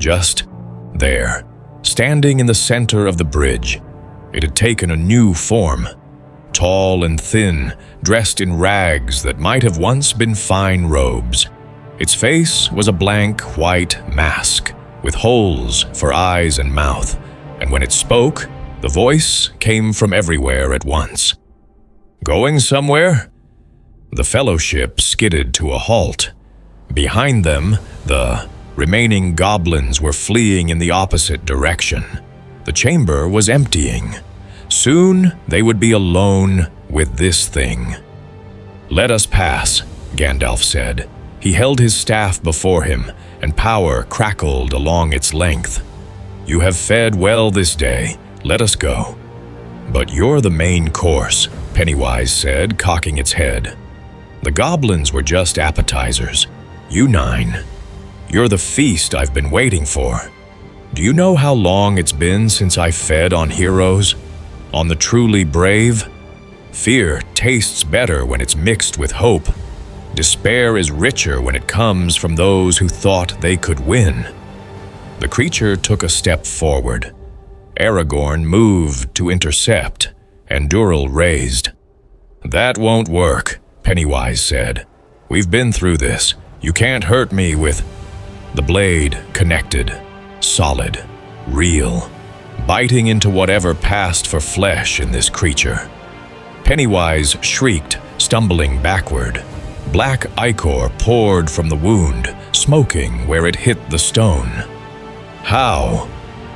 Speaker 1: just there, standing in the center of the bridge. It had taken a new form. tall and thin, dressed in rags that might have once been fine robes. Its face was a blank white mask, with holes for eyes and mouth, and when it spoke, the voice came from everywhere at once. "Going somewhere?" The fellowship skidded to a halt. Behind them, the remaining goblins were fleeing in the opposite direction. The chamber was emptying. Soon they would be alone with this thing. "Let us pass," Gandalf said. He held his staff before him, and power crackled along its length. "You have fed well this day. Let us go." "But you're the main course," Pennywise said, cocking its head. "The goblins were just appetizers. You 9. You're the feast I've been waiting for. Do you know how long it's been since I fed on heroes? On the truly brave? Fear tastes better when it's mixed with hope. Despair is richer when it comes from those who thought they could win." The creature took a step forward. Aragorn moved to intercept, and Durrell raised. "That won't work," Pennywise said. "We've been through this. You can't hurt me with—" The blade connected, solid, real, biting into whatever passed for flesh in this creature. Pennywise shrieked, stumbling backward. Black ichor poured from the wound, smoking where it hit the stone. "How?"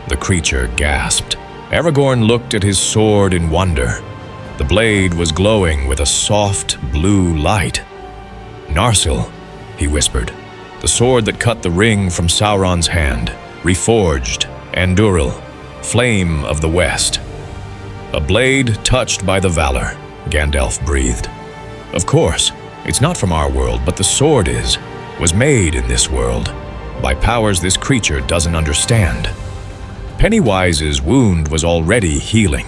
Speaker 1: the creature gasped. Aragorn looked at his sword in wonder. The blade was glowing with a soft blue light. "Narsil," he whispered, "the sword that cut the ring from Sauron's hand, reforged, Anduril, flame of the west." "A blade touched by the valor," Gandalf breathed. "Of course, it's not from our world, but the sword was made in this world, by powers this creature doesn't understand." Pennywise's wound was already healing,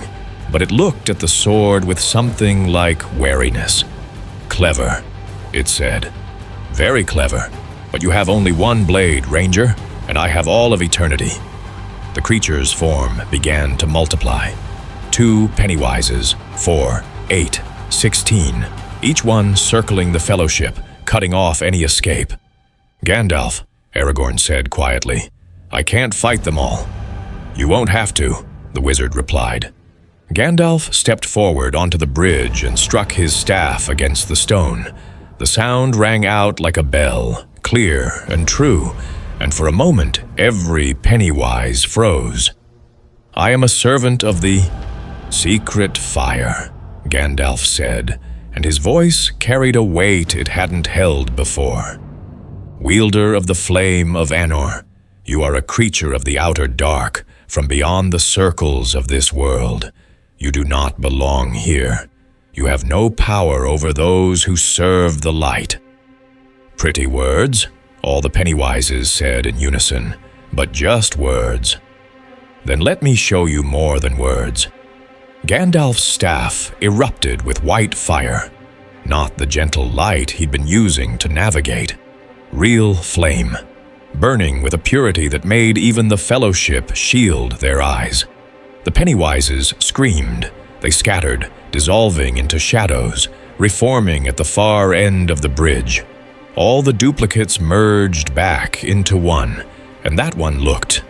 Speaker 1: but it looked at the sword with something like wariness. "Clever," it said. "Very clever, but you have only one blade, Ranger, and I have all of eternity." The creature's form began to multiply. 2 Pennywises, 4, 8, 16, each one circling the fellowship, cutting off any escape. "Gandalf," Aragorn said quietly, "I can't fight them all." "You won't have to," the wizard replied. Gandalf stepped forward onto the bridge and struck his staff against the stone. The sound rang out like a bell, clear and true, and for a moment every Pennywise froze. "I am a servant of the secret fire," Gandalf said, and his voice carried a weight it hadn't held before. "Wielder of the flame of Anor, you are a creature of the outer dark, from beyond the circles of this world. You do not belong here. You have no power over those who serve the light." "Pretty words," all the Pennywises said in unison, "but just words." "Then let me show you more than words." Gandalf's staff erupted with white fire, not the gentle light he'd been using to navigate. Real flame, burning with a purity that made even the Fellowship shield their eyes. The Pennywises screamed. They scattered, dissolving into shadows, reforming at the far end of the bridge. All the duplicates merged back into one, and that one looked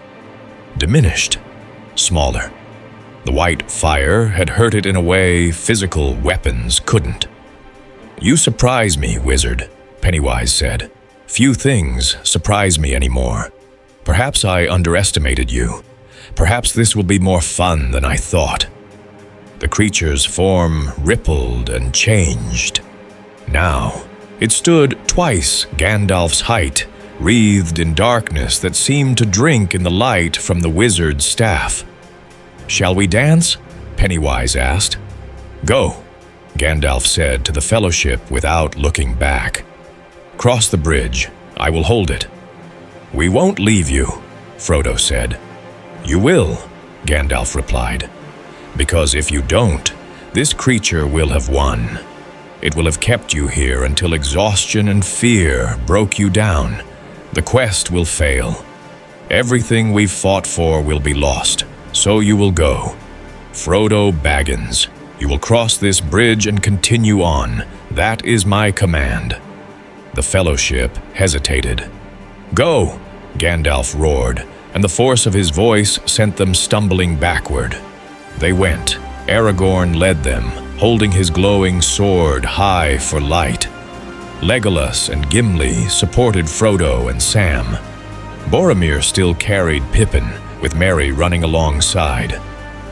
Speaker 1: diminished, smaller. The white fire had hurt it in a way physical weapons couldn't. "You surprise me, wizard," Pennywise said. "Few things surprise me anymore. Perhaps I underestimated you. Perhaps this will be more fun than I thought." The creature's form rippled and changed. Now, it stood twice Gandalf's height, wreathed in darkness that seemed to drink in the light from the wizard's staff. "Shall we dance?" Pennywise asked. "Go," Gandalf said to the Fellowship without looking back. "Cross the bridge. I will hold it." "We won't leave you," Frodo said. "You will," Gandalf replied. "Because if you don't, this creature will have won. It will have kept you here until exhaustion and fear broke you down. The quest will fail. Everything we've fought for will be lost, so you will go. Frodo Baggins, You will cross this bridge and continue on. That is my command." The Fellowship hesitated. "Go!" Gandalf roared, and the force of his voice sent them stumbling backward. They went. Aragorn led them, holding his glowing sword high for light. Legolas and Gimli supported Frodo and Sam. Boromir still carried Pippin, with Merry running alongside.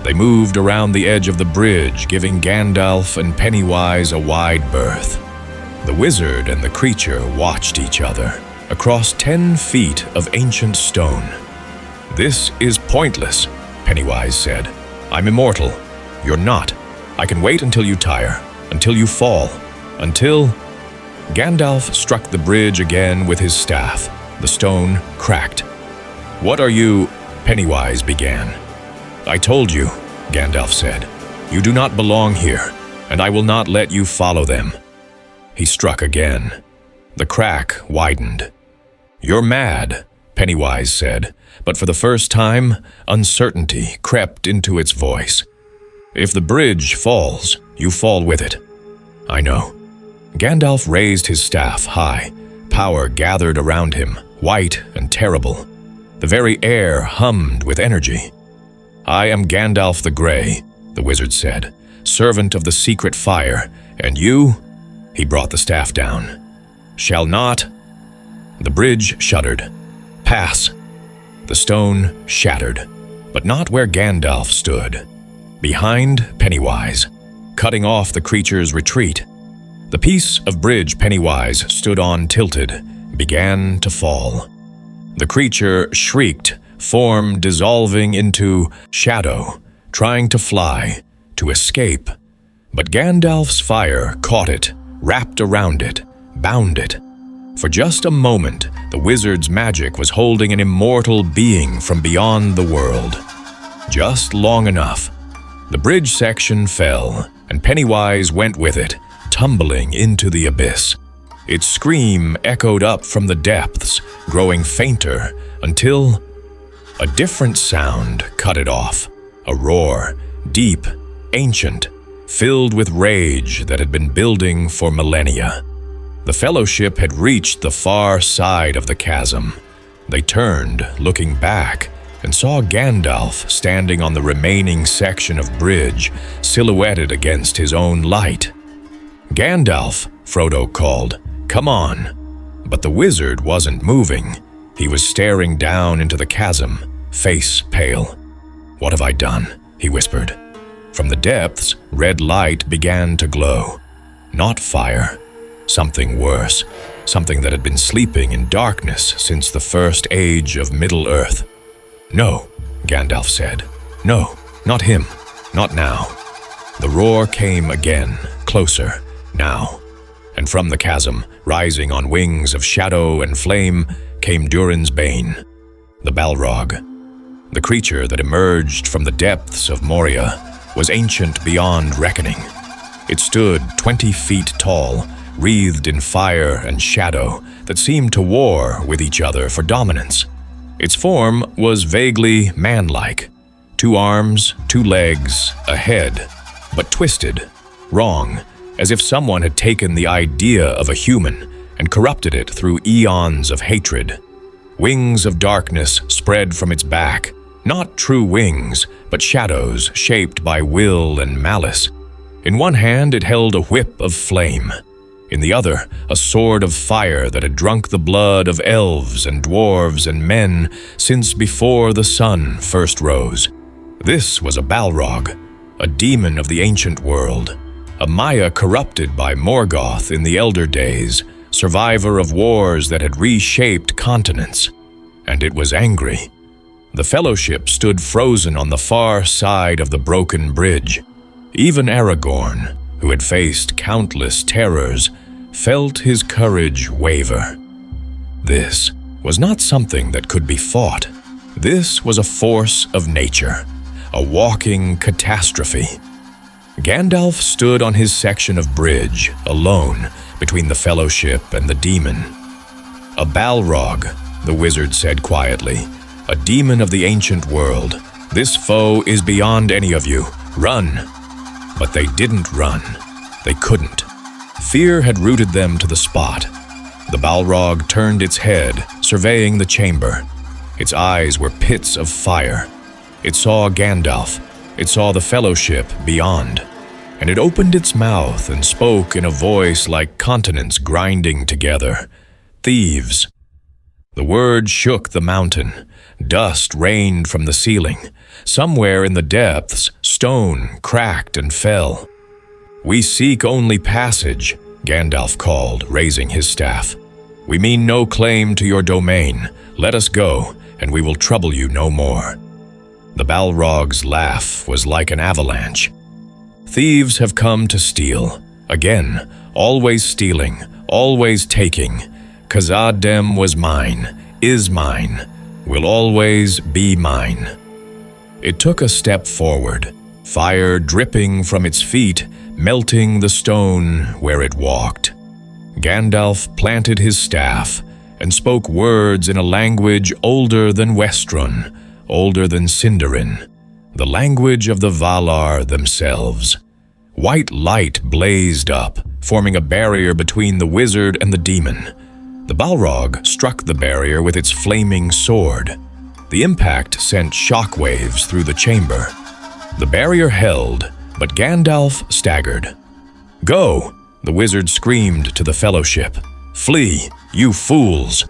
Speaker 1: They moved around the edge of the bridge, giving Gandalf and Pennywise a wide berth. The wizard and the creature watched each other across 10 feet of ancient stone. "This is pointless," Pennywise said. "I'm immortal. You're not. I can wait until you tire, until you fall, until—" Gandalf struck the bridge again with his staff. The stone cracked. "What are you—" Pennywise began. "I told you," Gandalf said. "You do not belong here, and I will not let you follow them." He struck again. The crack widened. "You're mad," Pennywise said, but for the first time, uncertainty crept into its voice. "If the bridge falls, you fall with it." "I know." Gandalf raised his staff high. Power gathered around him, white and terrible. The very air hummed with energy. "I am Gandalf the Grey," the wizard said, "servant of the secret fire, and you—" He brought the staff down. "Shall not—" The bridge shuddered. "Pass." The stone shattered, but not where Gandalf stood. Behind Pennywise, cutting off the creature's retreat. The piece of bridge Pennywise stood on tilted, began to fall. The creature shrieked, form dissolving into shadow, trying to fly, to escape. But Gandalf's fire caught it, wrapped around it, bound it. For just a moment, the wizard's magic was holding an immortal being from beyond the world. Just long enough. The bridge section fell, and Pennywise went with it, tumbling into the abyss. Its scream echoed up from the depths, growing fainter, until a different sound cut it off. A roar, deep, ancient, filled with rage that had been building for millennia. The Fellowship had reached the far side of the chasm. They turned, looking back, and saw Gandalf standing on the remaining section of bridge, silhouetted against his own light. "Gandalf," Frodo called, "come on." But the wizard wasn't moving. He was staring down into the chasm, face pale. "What have I done?" he whispered. From the depths, red light began to glow. Not fire. Something worse. Something that had been sleeping in darkness since the first age of Middle-earth. "No," Gandalf said. "No, not him. Not now." The roar came again, closer, now. And from the chasm, rising on wings of shadow and flame, came Durin's Bane, the Balrog. The creature that emerged from the depths of Moria was ancient beyond reckoning. It stood 20 feet tall, wreathed in fire and shadow that seemed to war with each other for dominance. Its form was vaguely man-like. 2 arms, 2 legs, a head, but twisted, wrong, as if someone had taken the idea of a human and corrupted it through eons of hatred. Wings of darkness spread from its back, not true wings, but shadows shaped by will and malice. In one hand it held a whip of flame. In the other, a sword of fire that had drunk the blood of elves and dwarves and men since before the sun first rose. This was a Balrog, a demon of the ancient world, a Maya corrupted by Morgoth in the Elder Days, survivor of wars that had reshaped continents. And it was angry. The Fellowship stood frozen on the far side of the broken bridge. Even Aragorn, who had faced countless terrors, felt his courage waver. This was not something that could be fought. This was a force of nature, a walking catastrophe. Gandalf stood on his section of bridge, alone, between the Fellowship and the demon. "A Balrog," the wizard said quietly, "a demon of the ancient world. This foe is beyond any of you. Run!" But they didn't run. They couldn't. Fear had rooted them to the spot. The Balrog turned its head, surveying the chamber. Its eyes were pits of fire. It saw Gandalf. It saw the Fellowship beyond. And it opened its mouth and spoke in a voice like continents grinding together. Thieves. The word shook the mountain. Dust rained from the ceiling. Somewhere in the depths, stone cracked and fell. "We seek only passage," Gandalf called, raising his staff. "We mean no claim to your domain. Let us go, and we will trouble you no more." The Balrog's laugh was like an avalanche. "Thieves have come to steal. Again, always stealing, always taking. Khazad-dûm was mine, is mine, will always be mine." It took a step forward, fire dripping from its feet, melting the stone where it walked. Gandalf planted his staff and spoke words in a language older than Westruun, older than Sindarin, the language of the Valar themselves. White light blazed up, forming a barrier between the wizard and the demon. The Balrog struck the barrier with its flaming sword. The impact sent shockwaves through the chamber. The barrier held, but Gandalf staggered. "Go!" the wizard screamed to the Fellowship. "Flee, you fools!"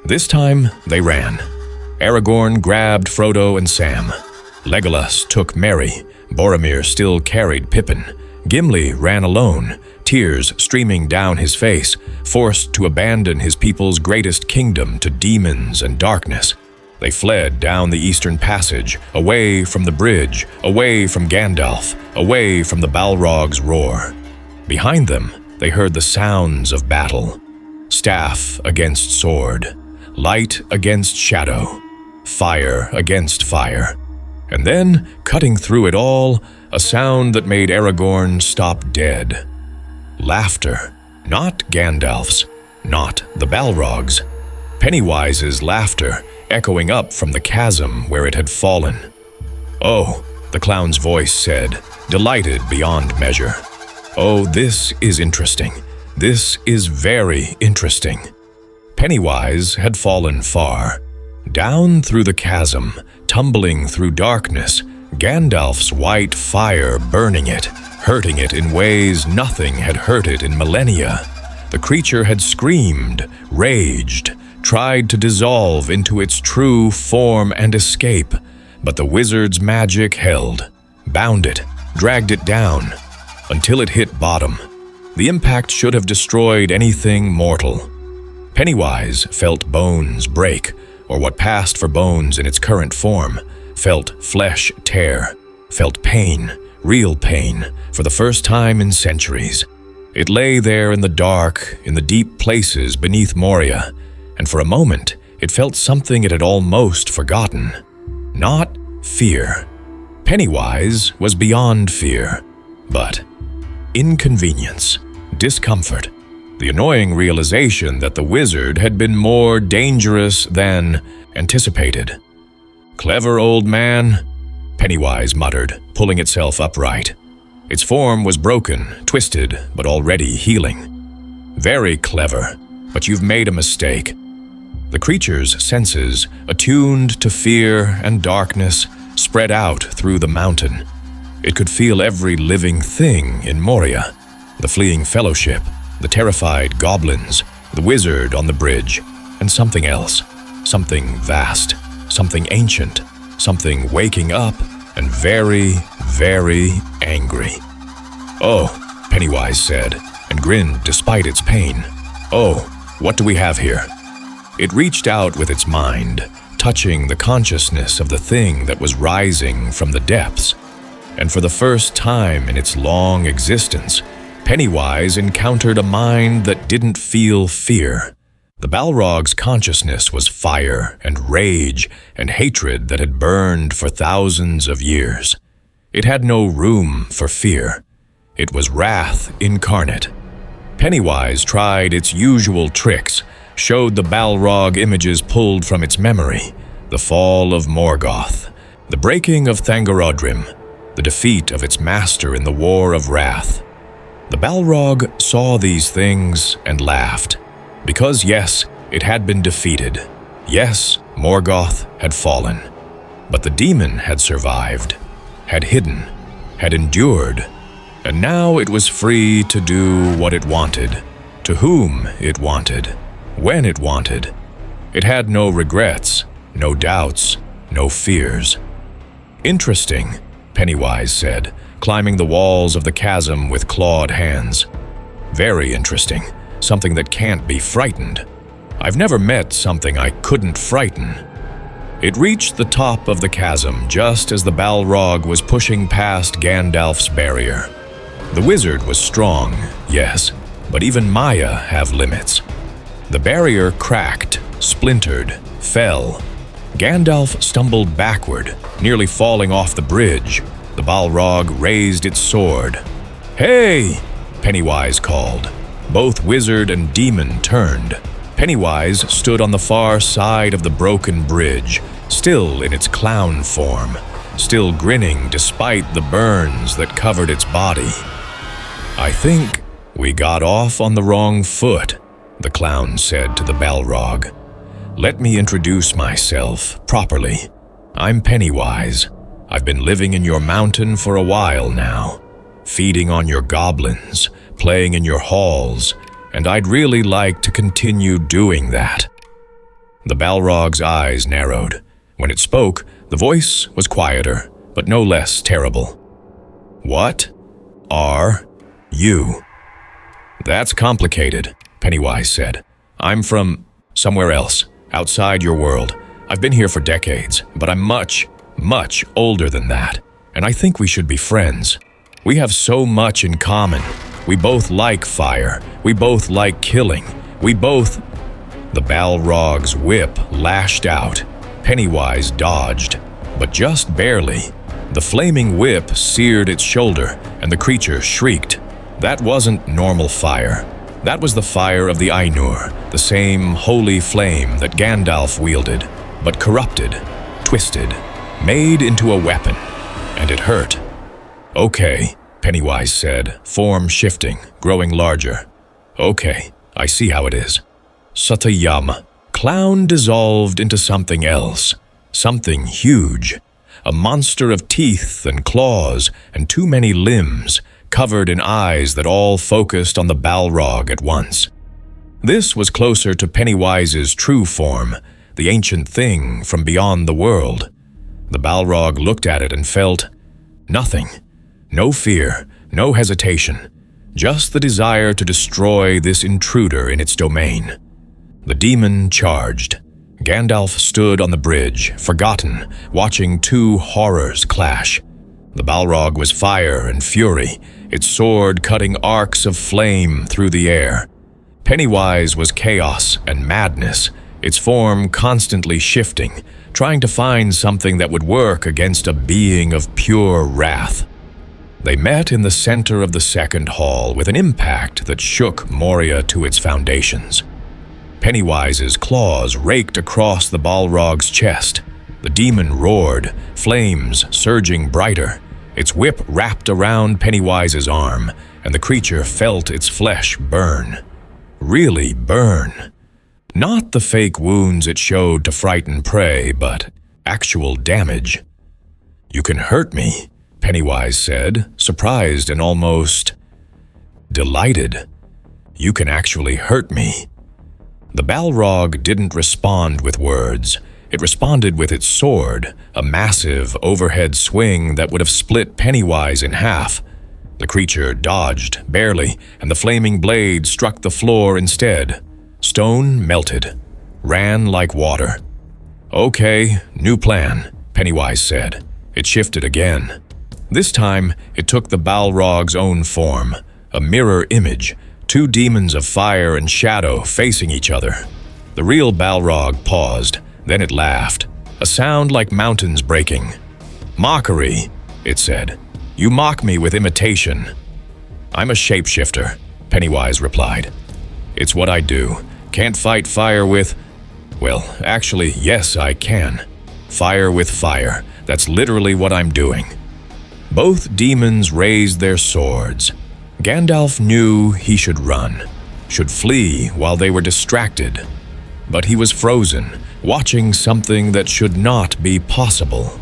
Speaker 1: This time, they ran. Aragorn grabbed Frodo and Sam. Legolas took Merry. Boromir still carried Pippin. Gimli ran alone, tears streaming down his face, forced to abandon his people's greatest kingdom to demons and darkness. They fled down the eastern passage, away from the bridge, away from Gandalf, away from the Balrog's roar. Behind them, they heard the sounds of battle. Staff against sword, light against shadow, fire against fire. And then, cutting through it all, a sound that made Aragorn stop dead. Laughter, not Gandalf's, not the Balrog's. Pennywise's laughter, echoing up from the chasm where it had fallen. "Oh," the clown's voice said, delighted beyond measure. "Oh, this is interesting. This is very interesting." Pennywise had fallen far. Down through the chasm, tumbling through darkness, Gandalf's white fire burning it, hurting it in ways nothing had hurt it in millennia. The creature had screamed, raged, tried to dissolve into its true form and escape, but the wizard's magic held, bound it, dragged it down, until it hit bottom. The impact should have destroyed anything mortal. Pennywise felt bones break, or what passed for bones in its current form, felt flesh tear, felt pain, real pain, for the first time in centuries. It lay there in the dark, in the deep places beneath Moria, and for a moment it felt something it had almost forgotten. Not fear. Pennywise was beyond fear, but inconvenience, discomfort, the annoying realization that the wizard had been more dangerous than anticipated. "Clever old man," Pennywise muttered, pulling itself upright. Its form was broken, twisted, but already healing. "Very clever, but you've made a mistake." The creature's senses, attuned to fear and darkness, spread out through the mountain. It could feel every living thing in Moria, the fleeing Fellowship, the terrified goblins, the wizard on the bridge, and something else, something vast, something ancient, something waking up and very, very angry. "Oh," Pennywise said, and grinned despite its pain. "Oh, what do we have here?" It reached out with its mind, touching the consciousness of the thing that was rising from the depths. And for the first time in its long existence, Pennywise encountered a mind that didn't feel fear. The Balrog's consciousness was fire and rage and hatred that had burned for thousands of years. It had no room for fear. It was wrath incarnate. Pennywise tried its usual tricks, showed the Balrog images pulled from its memory, the fall of Morgoth, the breaking of Thangorodrim, the defeat of its master in the War of Wrath. The Balrog saw these things and laughed, because yes, it had been defeated. Yes, Morgoth had fallen, but the demon had survived, had hidden, had endured, and now it was free to do what it wanted, to whom it wanted, when it wanted. It had no regrets, no doubts, no fears. "Interesting," Pennywise said, climbing the walls of the chasm with clawed hands. "Very interesting, something that can't be frightened. I've never met something I couldn't frighten." It reached the top of the chasm just as the Balrog was pushing past Gandalf's barrier. The wizard was strong, yes, but even Maya have limits. The barrier cracked, splintered, fell. Gandalf stumbled backward, nearly falling off the bridge. The Balrog raised its sword. "Hey!" Pennywise called. Both wizard and demon turned. Pennywise stood on the far side of the broken bridge, still in its clown form, still grinning despite the burns that covered its body. "I think we got off on the wrong foot," the clown said to the Balrog. "Let me introduce myself properly. I'm Pennywise. I've been living in your mountain for a while now, feeding on your goblins, playing in your halls, and I'd really like to continue doing that." The Balrog's eyes narrowed. When it spoke, the voice was quieter, but no less terrible. "What are you?" "That's complicated," Pennywise said. "I'm from somewhere else, outside your world. I've been here for decades, but I'm much, much older than that, and I think we should be friends. We have so much in common. We both like fire. We both like killing. We both—" The Balrog's whip lashed out. Pennywise dodged, but just barely. The flaming whip seared its shoulder, and the creature shrieked. That wasn't normal fire. That was the fire of the Ainur, the same holy flame that Gandalf wielded, but corrupted, twisted, made into a weapon, and it hurt. "Okay," Pennywise said, form shifting, growing larger. "Okay, I see how it is." Satayama. Clown dissolved into something else, something huge, a monster of teeth and claws and too many limbs, covered in eyes that all focused on the Balrog at once. This was closer to Pennywise's true form, the ancient thing from beyond the world. The Balrog looked at it and felt nothing. No fear, no hesitation, just the desire to destroy this intruder in its domain. The demon charged. Gandalf stood on the bridge, forgotten, watching two horrors clash. The Balrog was fire and fury, its sword cutting arcs of flame through the air. Pennywise was chaos and madness, its form constantly shifting, trying to find something that would work against a being of pure wrath. They met in the center of the second hall with an impact that shook Moria to its foundations. Pennywise's claws raked across the Balrog's chest. The demon roared, flames surging brighter. Its whip wrapped around Pennywise's arm, and the creature felt its flesh burn. Really burn. Not the fake wounds it showed to frighten prey, but actual damage. "You can hurt me," Pennywise said, surprised and almost delighted. "You can actually hurt me." The Balrog didn't respond with words. It responded with its sword, a massive overhead swing that would have split Pennywise in half. The creature dodged, barely, and the flaming blade struck the floor instead. Stone melted, ran like water. "Okay, new plan," Pennywise said. It shifted again. This time, it took the Balrog's own form, a mirror image, two demons of fire and shadow facing each other. The real Balrog paused, then it laughed, a sound like mountains breaking. "Mockery," it said. "You mock me with imitation." "I'm a shapeshifter," Pennywise replied. "It's what I do. Can't fight fire with— well, actually, yes, I can. Fire with fire. That's literally what I'm doing." Both demons raised their swords. Gandalf knew he should run, should flee while they were distracted. But he was frozen, watching something that should not be possible.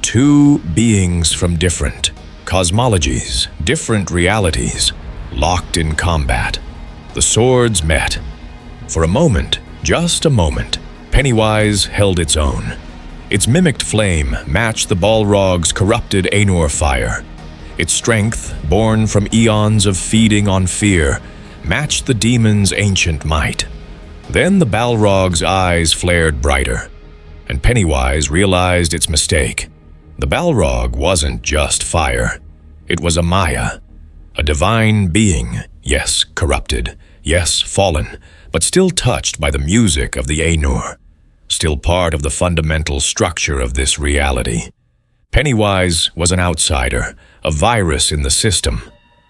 Speaker 1: Two beings from different cosmologies, different realities, locked in combat. The swords met. For a moment, just a moment, Pennywise held its own. Its mimicked flame matched the Balrog's corrupted Ainur fire. Its strength, born from eons of feeding on fear, matched the demon's ancient might. Then the Balrog's eyes flared brighter, and Pennywise realized its mistake. The Balrog wasn't just fire. It was a Maya, a divine being, yes, corrupted, yes, fallen, but still touched by the music of the Ainur, still part of the fundamental structure of this reality. Pennywise was an outsider, a virus in the system.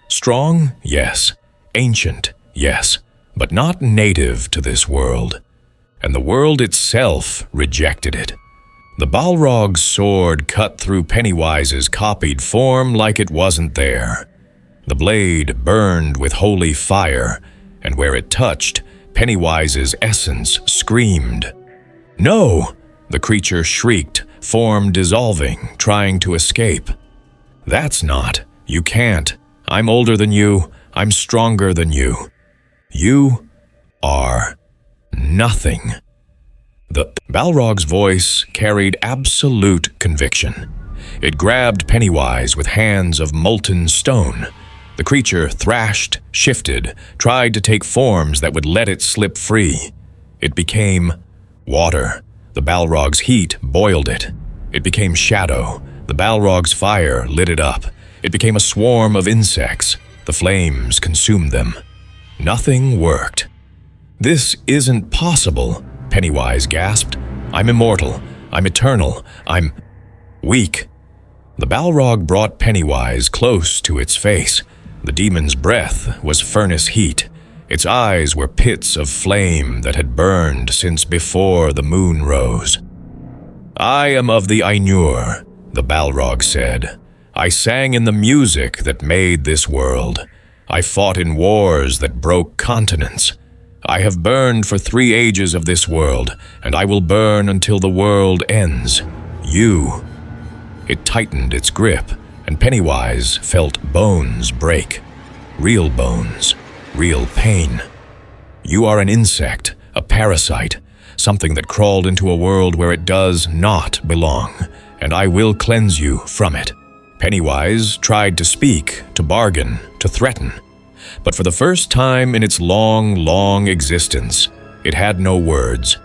Speaker 1: Strong, yes. Ancient, yes, but not native to this world. And the world itself rejected it. The Balrog's sword cut through Pennywise's copied form like it wasn't there. The blade burned with holy fire, and where it touched, Pennywise's essence screamed. "No!" the creature shrieked, form dissolving, trying to escape. "That's not. You can't. I'm older than you. I'm stronger than you. You are nothing." The Balrog's voice carried absolute conviction. It grabbed Pennywise with hands of molten stone. The creature thrashed, shifted, tried to take forms that would let it slip free. It became water. The Balrog's heat boiled it. It became shadow. The Balrog's fire lit it up. It became a swarm of insects. The flames consumed them. Nothing worked. "This isn't possible," Pennywise gasped. "I'm immortal. I'm eternal. I'm weak." The Balrog brought Pennywise close to its face. The demon's breath was furnace heat. Its eyes were pits of flame that had burned since before the moon rose. "I am of the Ainur," the Balrog said. "I sang in the music that made this world. I fought in wars that broke continents. I have burned for 3 ages of this world, and I will burn until the world ends. You." It tightened its grip, and Pennywise felt bones break. Real bones, real pain. "You are an insect, a parasite, something that crawled into a world where it does not belong, and I will cleanse you from it." Pennywise tried to speak, to bargain, to threaten. But for the first time in its long, long existence, it had no words,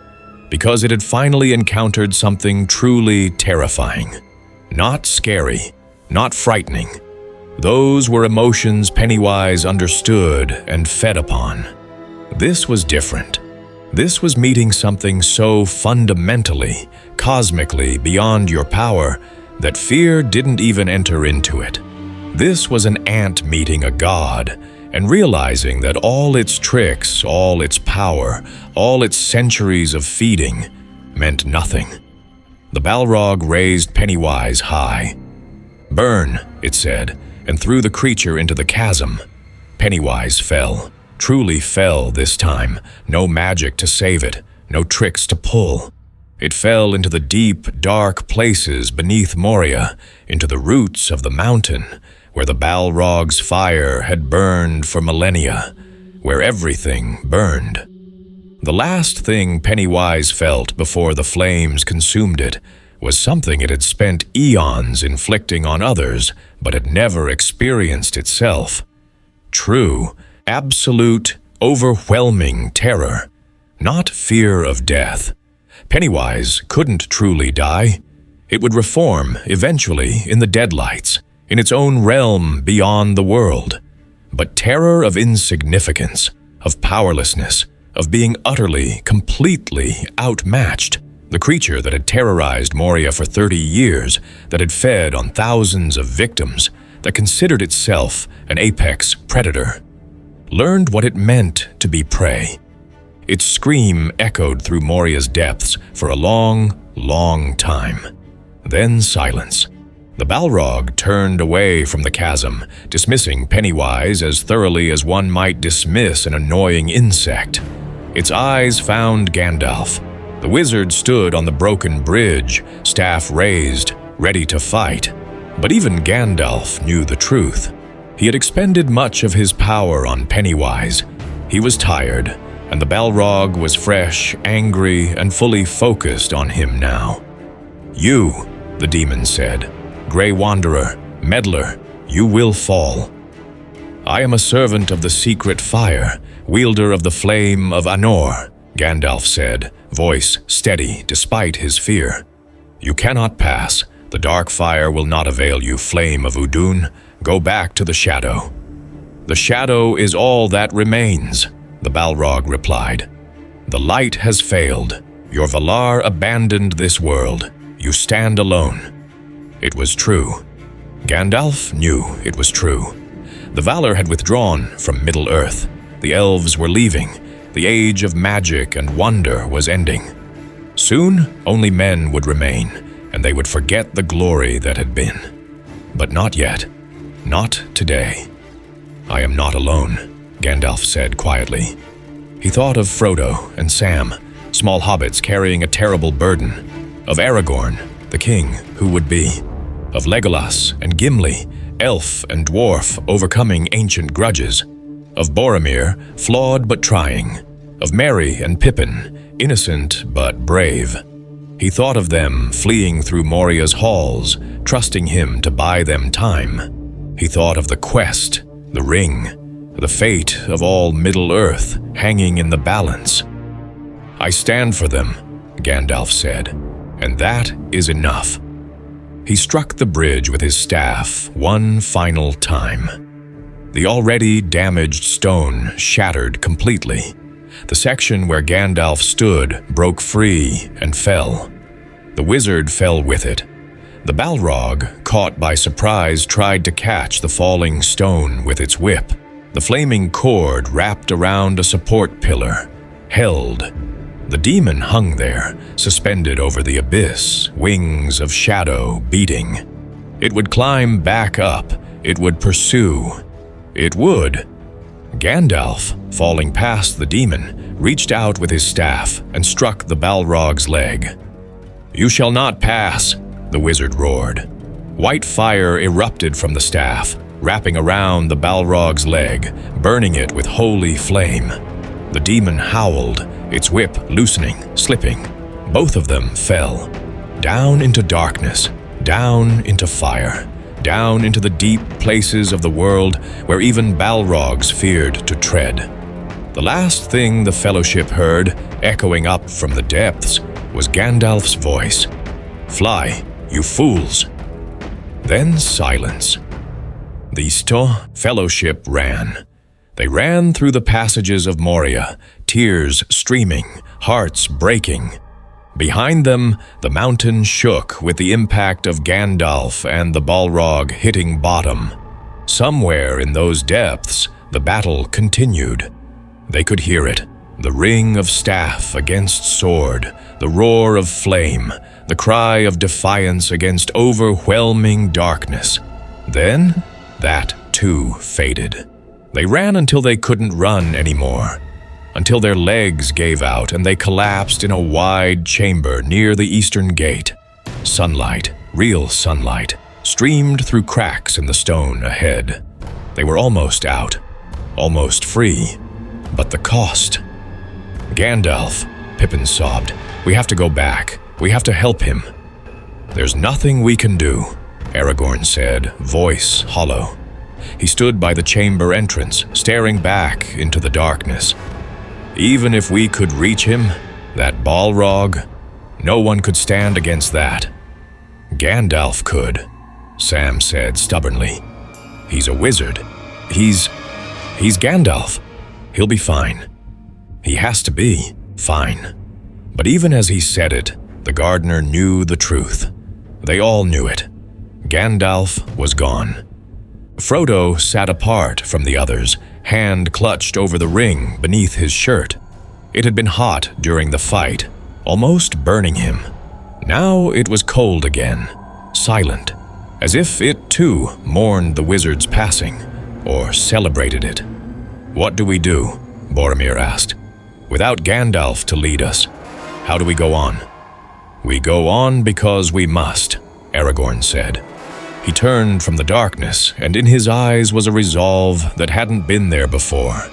Speaker 1: because it had finally encountered something truly terrifying. Not scary, not frightening. Those were emotions Pennywise understood and fed upon. This was different. This was meeting something so fundamentally, cosmically beyond your power that fear didn't even enter into it. This was an ant meeting a god, and realizing that all its tricks, all its power, all its centuries of feeding meant nothing. The Balrog raised Pennywise high. "Burn," it said, and threw the creature into the chasm. Pennywise fell, truly fell this time, no magic to save it, no tricks to pull. It fell into the deep, dark places beneath Moria, into the roots of the mountain, where the Balrog's fire had burned for millennia, where everything burned. The last thing Pennywise felt before the flames consumed it was something it had spent eons inflicting on others, but had never experienced itself. True, absolute, overwhelming terror, not fear of death. Pennywise couldn't truly die. It would reform, eventually, in the deadlights, in its own realm beyond the world. But terror of insignificance, of powerlessness, of being utterly, completely outmatched. The creature that had terrorized Moria for 30 years, that had fed on thousands of victims, that considered itself an apex predator, learned what it meant to be prey. Its scream echoed through Moria's depths for a long, long time. Then silence. The Balrog turned away from the chasm, dismissing Pennywise as thoroughly as one might dismiss an annoying insect. Its eyes found Gandalf. The wizard stood on the broken bridge, staff raised, ready to fight. But even Gandalf knew the truth. He had expended much of his power on Pennywise. He was tired, and the Balrog was fresh, angry, and fully focused on him now. "You," the demon said, "Grey Wanderer, meddler, you will fall. I am a servant of the secret fire, wielder of the flame of Anor," Gandalf said, voice steady despite his fear. "You cannot pass. The dark fire will not avail you, flame of Udun. Go back to the shadow." "The shadow is all that remains," the Balrog replied. "The light has failed. Your Valar abandoned this world. You stand alone." It was true. Gandalf knew it was true. The Valar had withdrawn from Middle-earth. The elves were leaving. The age of magic and wonder was ending. Soon, only men would remain, and they would forget the glory that had been. But not yet. Not today. "I am not alone," Gandalf said quietly. He thought of Frodo and Sam, small hobbits carrying a terrible burden, of Aragorn, the king who would be, of Legolas and Gimli, elf and dwarf overcoming ancient grudges, of Boromir, flawed but trying, of Merry and Pippin, innocent but brave. He thought of them fleeing through Moria's halls, trusting him to buy them time. He thought of the quest, the ring, the fate of all Middle-earth hanging in the balance. "I stand for them," Gandalf said, "and that is enough." He struck the bridge with his staff one final time. The already damaged stone shattered completely. The section where Gandalf stood broke free and fell. The wizard fell with it. The Balrog, caught by surprise, tried to catch the falling stone with its whip. The flaming cord wrapped around a support pillar, held. The demon hung there, suspended over the abyss, wings of shadow beating. It would climb back up. It would pursue. It would. Gandalf, falling past the demon, reached out with his staff and struck the Balrog's leg. "You shall not pass," the wizard roared. White fire erupted from the staff, wrapping around the Balrog's leg, burning it with holy flame. The demon howled, its whip loosening, slipping. Both of them fell. Down into darkness, down into fire, down into the deep places of the world where even Balrogs feared to tread. The last thing the Fellowship heard, echoing up from the depths, was Gandalf's voice. "Fly, you fools!" Then silence. The Fellowship ran. They ran through the passages of Moria, tears streaming, hearts breaking. Behind them, the mountain shook with the impact of Gandalf and the Balrog hitting bottom. Somewhere in those depths, the battle continued. They could hear it, the ring of staff against sword, the roar of flame, the cry of defiance against overwhelming darkness. Then, that too faded. They ran until they couldn't run anymore, until their legs gave out and they collapsed in a wide chamber near the eastern gate. Sunlight, real sunlight, streamed through cracks in the stone ahead. They were almost out, almost free, but the cost. "Gandalf," Pippin sobbed, "we have to go back. We have to help him." "There's nothing we can do," Aragorn said, voice hollow. He stood by the chamber entrance, staring back into the darkness. "Even if we could reach him, that Balrog, no one could stand against that." "Gandalf could," Sam said stubbornly. "He's a wizard. He's Gandalf. He'll be fine. He has to be fine." But even as he said it, the gardener knew the truth. They all knew it. Gandalf was gone. Frodo sat apart from the others, hand clutched over the ring beneath his shirt. It had been hot during the fight, almost burning him. Now it was cold again, silent. as if it too mourned the wizard's passing, or celebrated it. "What do we do?" Boromir asked. "Without Gandalf to lead us, how do we go on?" "We go on because we must," Aragorn said. He turned from the darkness, and in his eyes was a resolve that hadn't been there before.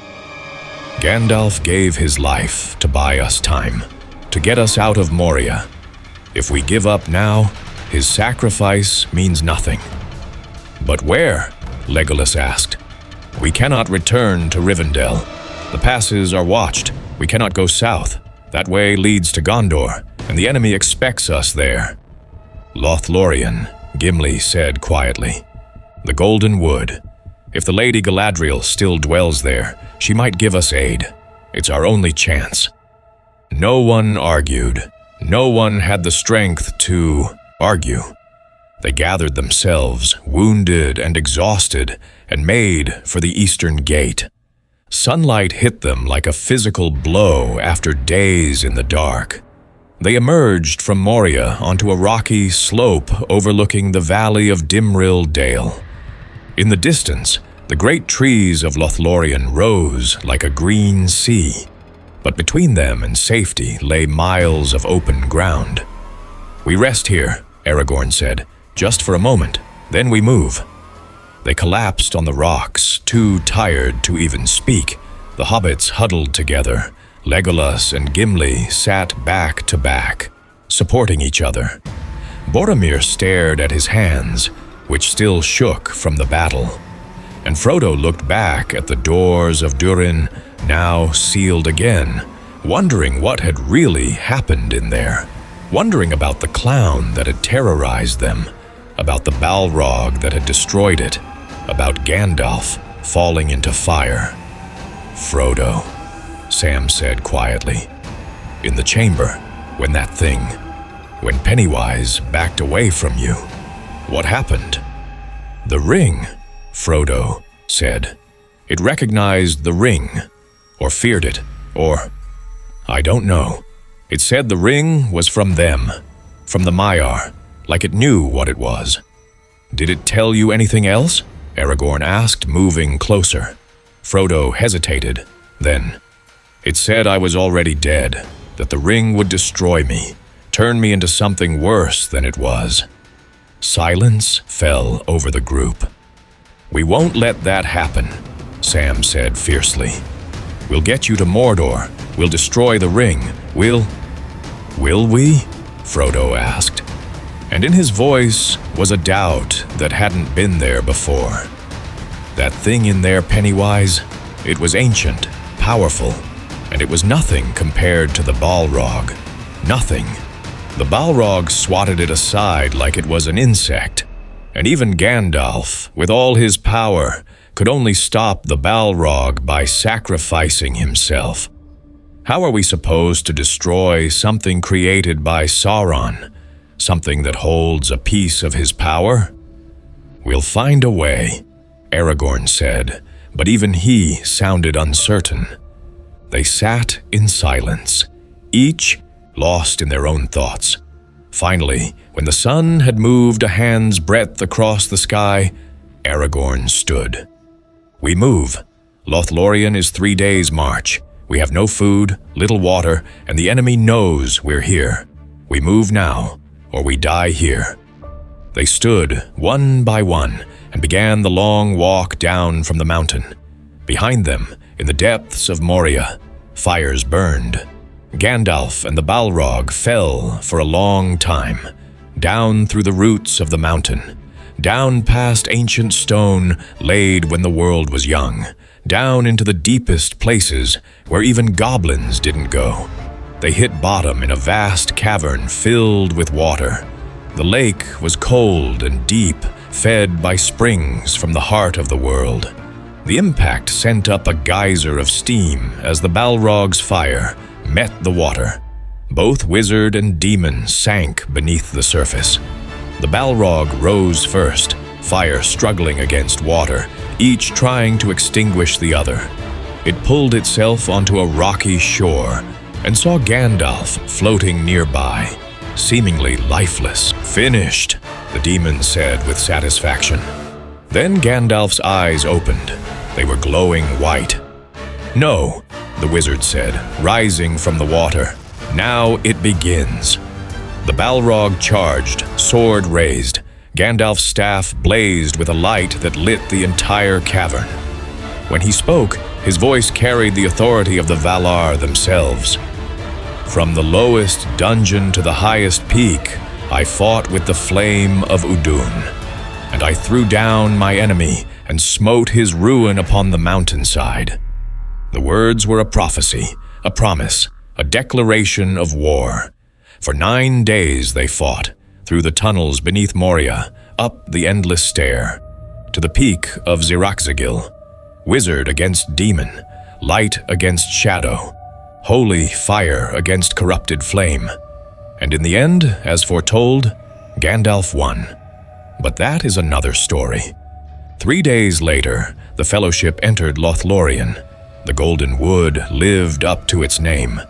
Speaker 1: Gandalf gave his life to buy us time, to get us out of Moria. If we give up now, his sacrifice means nothing. "But where?" Legolas asked. "We cannot return to Rivendell. The passes are watched. We cannot go south. That way leads to Gondor, and the enemy expects us there." "Lothlorien," Gimli said quietly. "The Golden Wood. If the Lady Galadriel still dwells there, she might give us aid. It's our only chance." No one argued. No one had the strength to argue. They gathered themselves, wounded and exhausted, and made for the eastern gate. Sunlight hit them like a physical blow after days in the dark. They emerged from Moria onto a rocky slope overlooking the valley of Dimrill Dale. In the distance, the great trees of Lothlorien rose like a green sea, but between them and safety lay miles of open ground. "We rest here," Aragorn said, "just for a moment, then we move." They collapsed on the rocks, too tired to even speak. The hobbits huddled together. Legolas and Gimli sat back to back, supporting each other. Boromir stared at his hands, which still shook from the battle. And Frodo looked back at the doors of Durin, now sealed again, wondering what had really happened in there, wondering about the clown that had terrorized them, about the Balrog that had destroyed it, about Gandalf falling into fire. "Frodo," Sam said quietly. "In the chamber, when Pennywise backed away from you, what happened?" "The ring," Frodo said. "It recognized the ring, or feared it, or I don't know. It said the ring was from them, from the Maiar, like it knew what it was." "Did it tell you anything else?" Aragorn asked, moving closer. Frodo hesitated. Then, "It said I was already dead, that the ring would destroy me, turn me into something worse than it was." Silence fell over the group. "We won't let that happen," Sam said fiercely. "We'll get you to Mordor. We'll destroy the ring. Will we?" Frodo asked. And in his voice was a doubt that hadn't been there before. "That thing in there, Pennywise, it was ancient, powerful, and it was nothing compared to the Balrog. Nothing. The Balrog swatted it aside like it was an insect, and even Gandalf, with all his power, could only stop the Balrog by sacrificing himself. How are we supposed to destroy something created by Sauron, something that holds a piece of his power?" "We'll find a way," Aragorn said, but even he sounded uncertain. They sat in silence, each lost in their own thoughts. Finally, when the sun had moved a hand's breadth across the sky, Aragorn stood. "We move. Lothlorien is 3 days' march. We have no food, little water, and the enemy knows we're here. We move now, or we die here." They stood, one by one, and began the long walk down from the mountain. Behind them, in the depths of Moria, fires burned. Gandalf and the Balrog fell for a long time, down through the roots of the mountain, down past ancient stone laid when the world was young, down into the deepest places where even goblins didn't go. They hit bottom in a vast cavern filled with water. The lake was cold and deep, fed by springs from the heart of the world. The impact sent up a geyser of steam as the Balrog's fire met the water. Both wizard and demon sank beneath the surface. The Balrog rose first, fire struggling against water, each trying to extinguish the other. It pulled itself onto a rocky shore and saw Gandalf floating nearby, seemingly lifeless. "Finished," the demon said with satisfaction. Then Gandalf's eyes opened. They were glowing white. "No," the wizard said, rising from the water. "Now it begins." The Balrog charged, sword raised. Gandalf's staff blazed with a light that lit the entire cavern. When he spoke, his voice carried the authority of the Valar themselves. "From the lowest dungeon to the highest peak, I fought with the flame of Udun, and I threw down my enemy and smote his ruin upon the mountainside." The words were a prophecy, a promise, a declaration of war. For 9 days they fought, through the tunnels beneath Moria, up the endless stair, to the peak of Zirakzagil. Wizard against demon, light against shadow, holy fire against corrupted flame. And in the end, as foretold, Gandalf won. But that is another story. 3 days later, the Fellowship entered Lothlorien. The Golden Wood lived up to its name.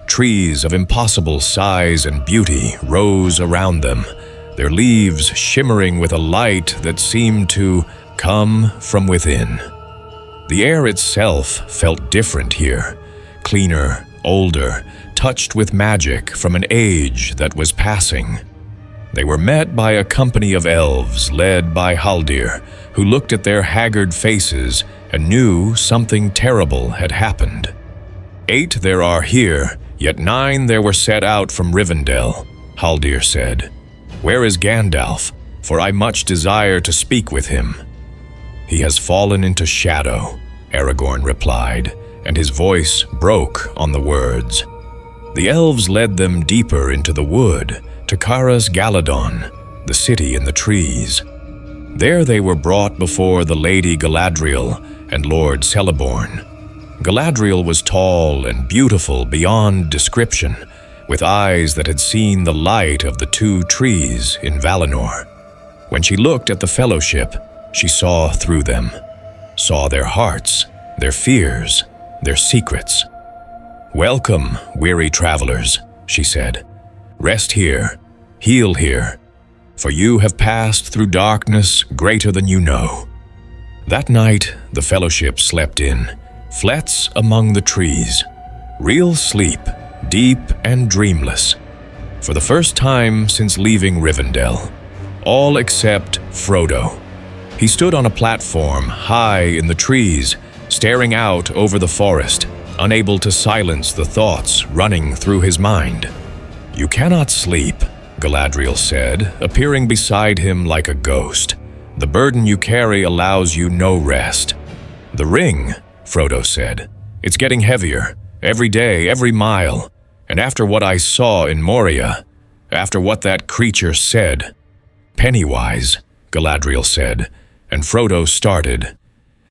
Speaker 1: Trees of impossible size and beauty rose around them, their leaves shimmering with a light that seemed to come from within. The air itself felt different here, cleaner, older, touched with magic from an age that was passing. They were met by a company of elves led by Haldir, who looked at their haggard faces and knew something terrible had happened. 8 there are here, yet 9 there were set out from Rivendell, Haldir said. "Where is Gandalf? For I much desire to speak with him." "He has fallen into shadow," Aragorn replied, and his voice broke on the words. The elves led them deeper into the wood, to Caras Galadon, the city in the trees. There they were brought before the Lady Galadriel and Lord Celeborn. Galadriel was tall and beautiful beyond description, with eyes that had seen the light of the 2 trees in Valinor. When she looked at the Fellowship, she saw through them, saw their hearts, their fears, their secrets. "Welcome, weary travelers," she said. "Rest here, heal here, for you have passed through darkness greater than you know." That night, the Fellowship slept in, flets among the trees. Real sleep, deep and dreamless. For the first time since leaving Rivendell, all except Frodo. He stood on a platform high in the trees, staring out over the forest, unable to silence the thoughts running through his mind. "You cannot sleep," Galadriel said, appearing beside him like a ghost. "The burden you carry allows you no rest." "The ring," Frodo said. "It's getting heavier, every day, every mile. And after what I saw in Moria, after what that creature said—" "Pennywise," Galadriel said, and Frodo started.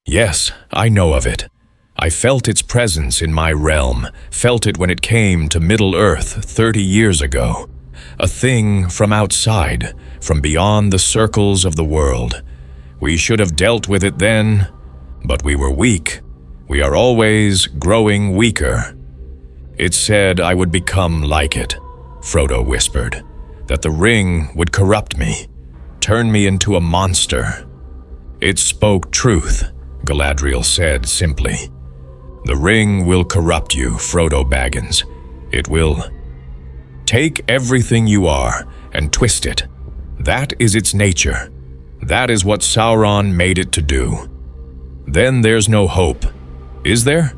Speaker 1: "Yes, I know of it. I felt its presence in my realm, felt it when it came to Middle-earth 30 years ago. A thing from outside, from beyond the circles of the world. We should have dealt with it then, but we were weak. We are always growing weaker." "It said I would become like it," Frodo whispered, "that the ring would corrupt me, turn me into a monster." "It spoke truth," Galadriel said simply. "The ring will corrupt you, Frodo Baggins. It will. Take everything you are and twist it. That is its nature. That is what Sauron made it to do. Then there's no hope, is there?"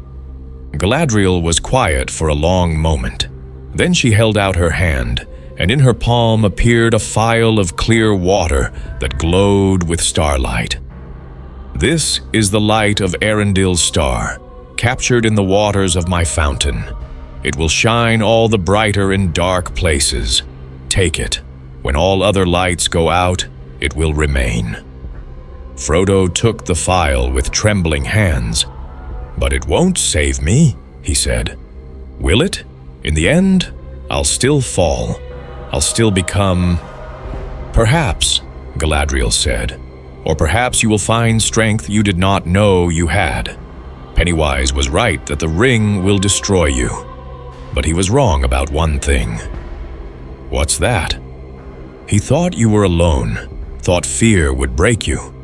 Speaker 1: Galadriel was quiet for a long moment. Then she held out her hand, and in her palm appeared a phial of clear water that glowed with starlight. "This is the light of Arendil's star, captured in the waters of my fountain. It will shine all the brighter in dark places. Take it. When all other lights go out, it will remain." Frodo took the phial with trembling hands. "But it won't save me," he said. "Will it? In the end, I'll still fall. I'll still become—" "Perhaps," Galadriel said. "Or perhaps you will find strength you did not know you had. Pennywise was right that the ring will destroy you. But he was wrong about one thing." "What's that?" He thought you were alone, thought fear would break you.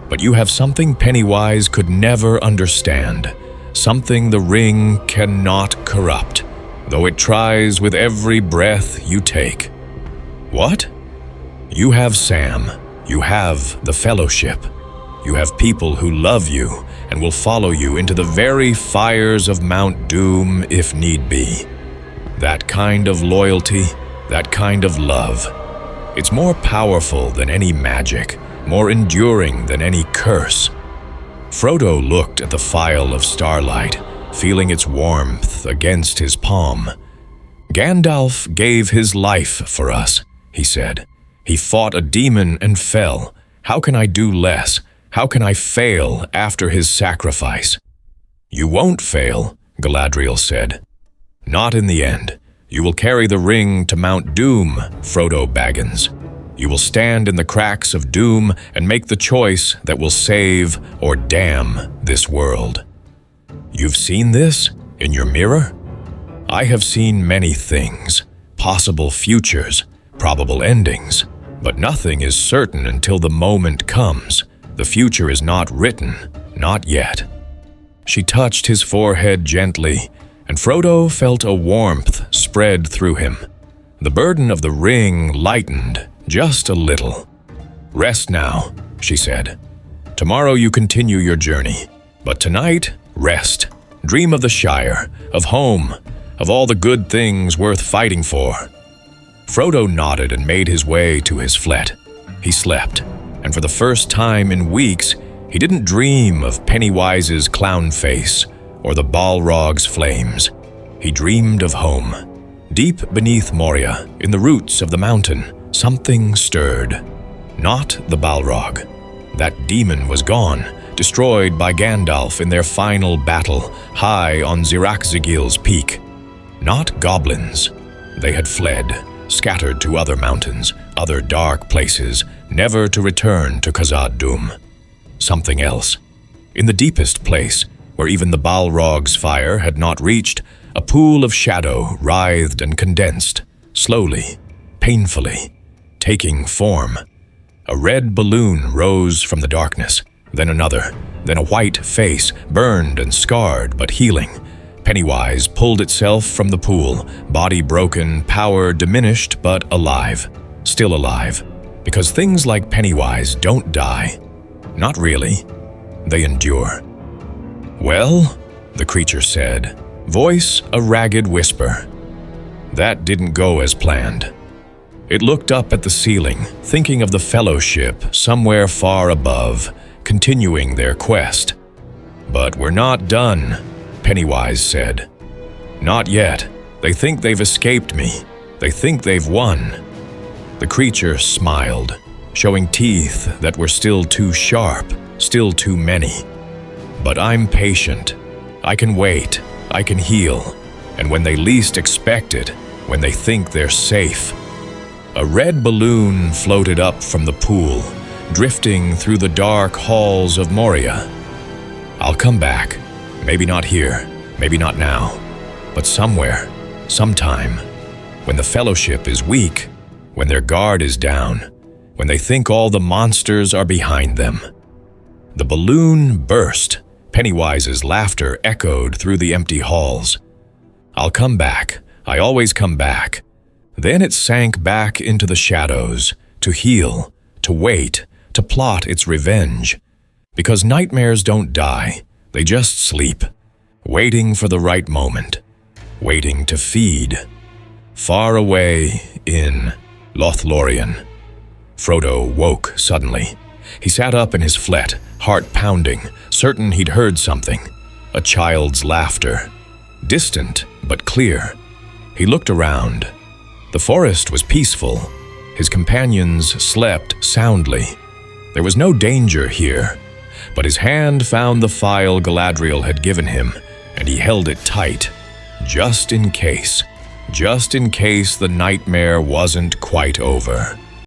Speaker 1: But you have something Pennywise could never understand, something the ring cannot corrupt, though it tries with every breath you take. What? You have Sam. You have the Fellowship. You have people who love you and will follow you into the very fires of Mount Doom if need be. That kind of loyalty, that kind of love. It's more powerful than any magic, more enduring than any curse. Frodo looked at the phial of starlight, feeling its warmth against his palm. Gandalf gave his life for us, he said. He fought a demon and fell. How can I do less? How can I fail after his sacrifice? You won't fail, Galadriel said. Not in the end. You will carry the ring to Mount Doom, Frodo Baggins. You will stand in the cracks of doom and make the choice that will save or damn this world. You've seen this in your mirror? I have seen many things, possible futures, probable endings, but nothing is certain until the moment comes. The future is not written, not yet. She touched his forehead gently, and Frodo felt a warmth spread through him. The burden of the ring lightened just a little. Rest now, she said. Tomorrow you continue your journey, but tonight, rest. Dream of the Shire, of home, of all the good things worth fighting for. Frodo nodded and made his way to his flet. He slept, and for the first time in weeks, he didn't dream of Pennywise's clown face or the Balrog's flames. He dreamed of home. Deep beneath Moria, in the roots of the mountain, something stirred. Not the Balrog. That demon was gone, destroyed by Gandalf in their final battle high on Zirak-Zigil's peak. Not goblins. They had fled, scattered to other mountains, other dark places, never to return to Khazad-dûm. Something else. In the deepest place, where even the Balrog's fire had not reached, a pool of shadow writhed and condensed, slowly, painfully, taking form. A red balloon rose from the darkness, then another, then a white face, burned and scarred but healing. Pennywise pulled itself from the pool, body broken, power diminished but alive. Still alive, because things like Pennywise don't die. Not really. They endure. Well, the creature said, voice a ragged whisper. That didn't go as planned. It looked up at the ceiling, thinking of the Fellowship somewhere far above, continuing their quest. But we're not done, Pennywise said. Not yet. They think they've escaped me. They think they've won. The creature smiled, showing teeth that were still too sharp, still too many. But I'm patient. I can wait. I can heal. And when they least expect it, when they think they're safe. A red balloon floated up from the pool, drifting through the dark halls of Moria. I'll come back. Maybe not here, maybe not now, but somewhere, sometime, when the Fellowship is weak, when their guard is down, when they think all the monsters are behind them. The balloon burst. Pennywise's laughter echoed through the empty halls. I'll come back. I always come back. Then it sank back into the shadows, to heal, to wait, to plot its revenge. Because nightmares don't die, they just sleep, waiting for the right moment, waiting to feed. Far away in Lothlorien. Frodo woke suddenly. He sat up in his flet, heart pounding, certain he'd heard something. A child's laughter. Distant, but clear. He looked around. The forest was peaceful. His companions slept soundly. There was no danger here, but his hand found the phial Galadriel had given him, and he held it tight, just in case the nightmare wasn't quite over.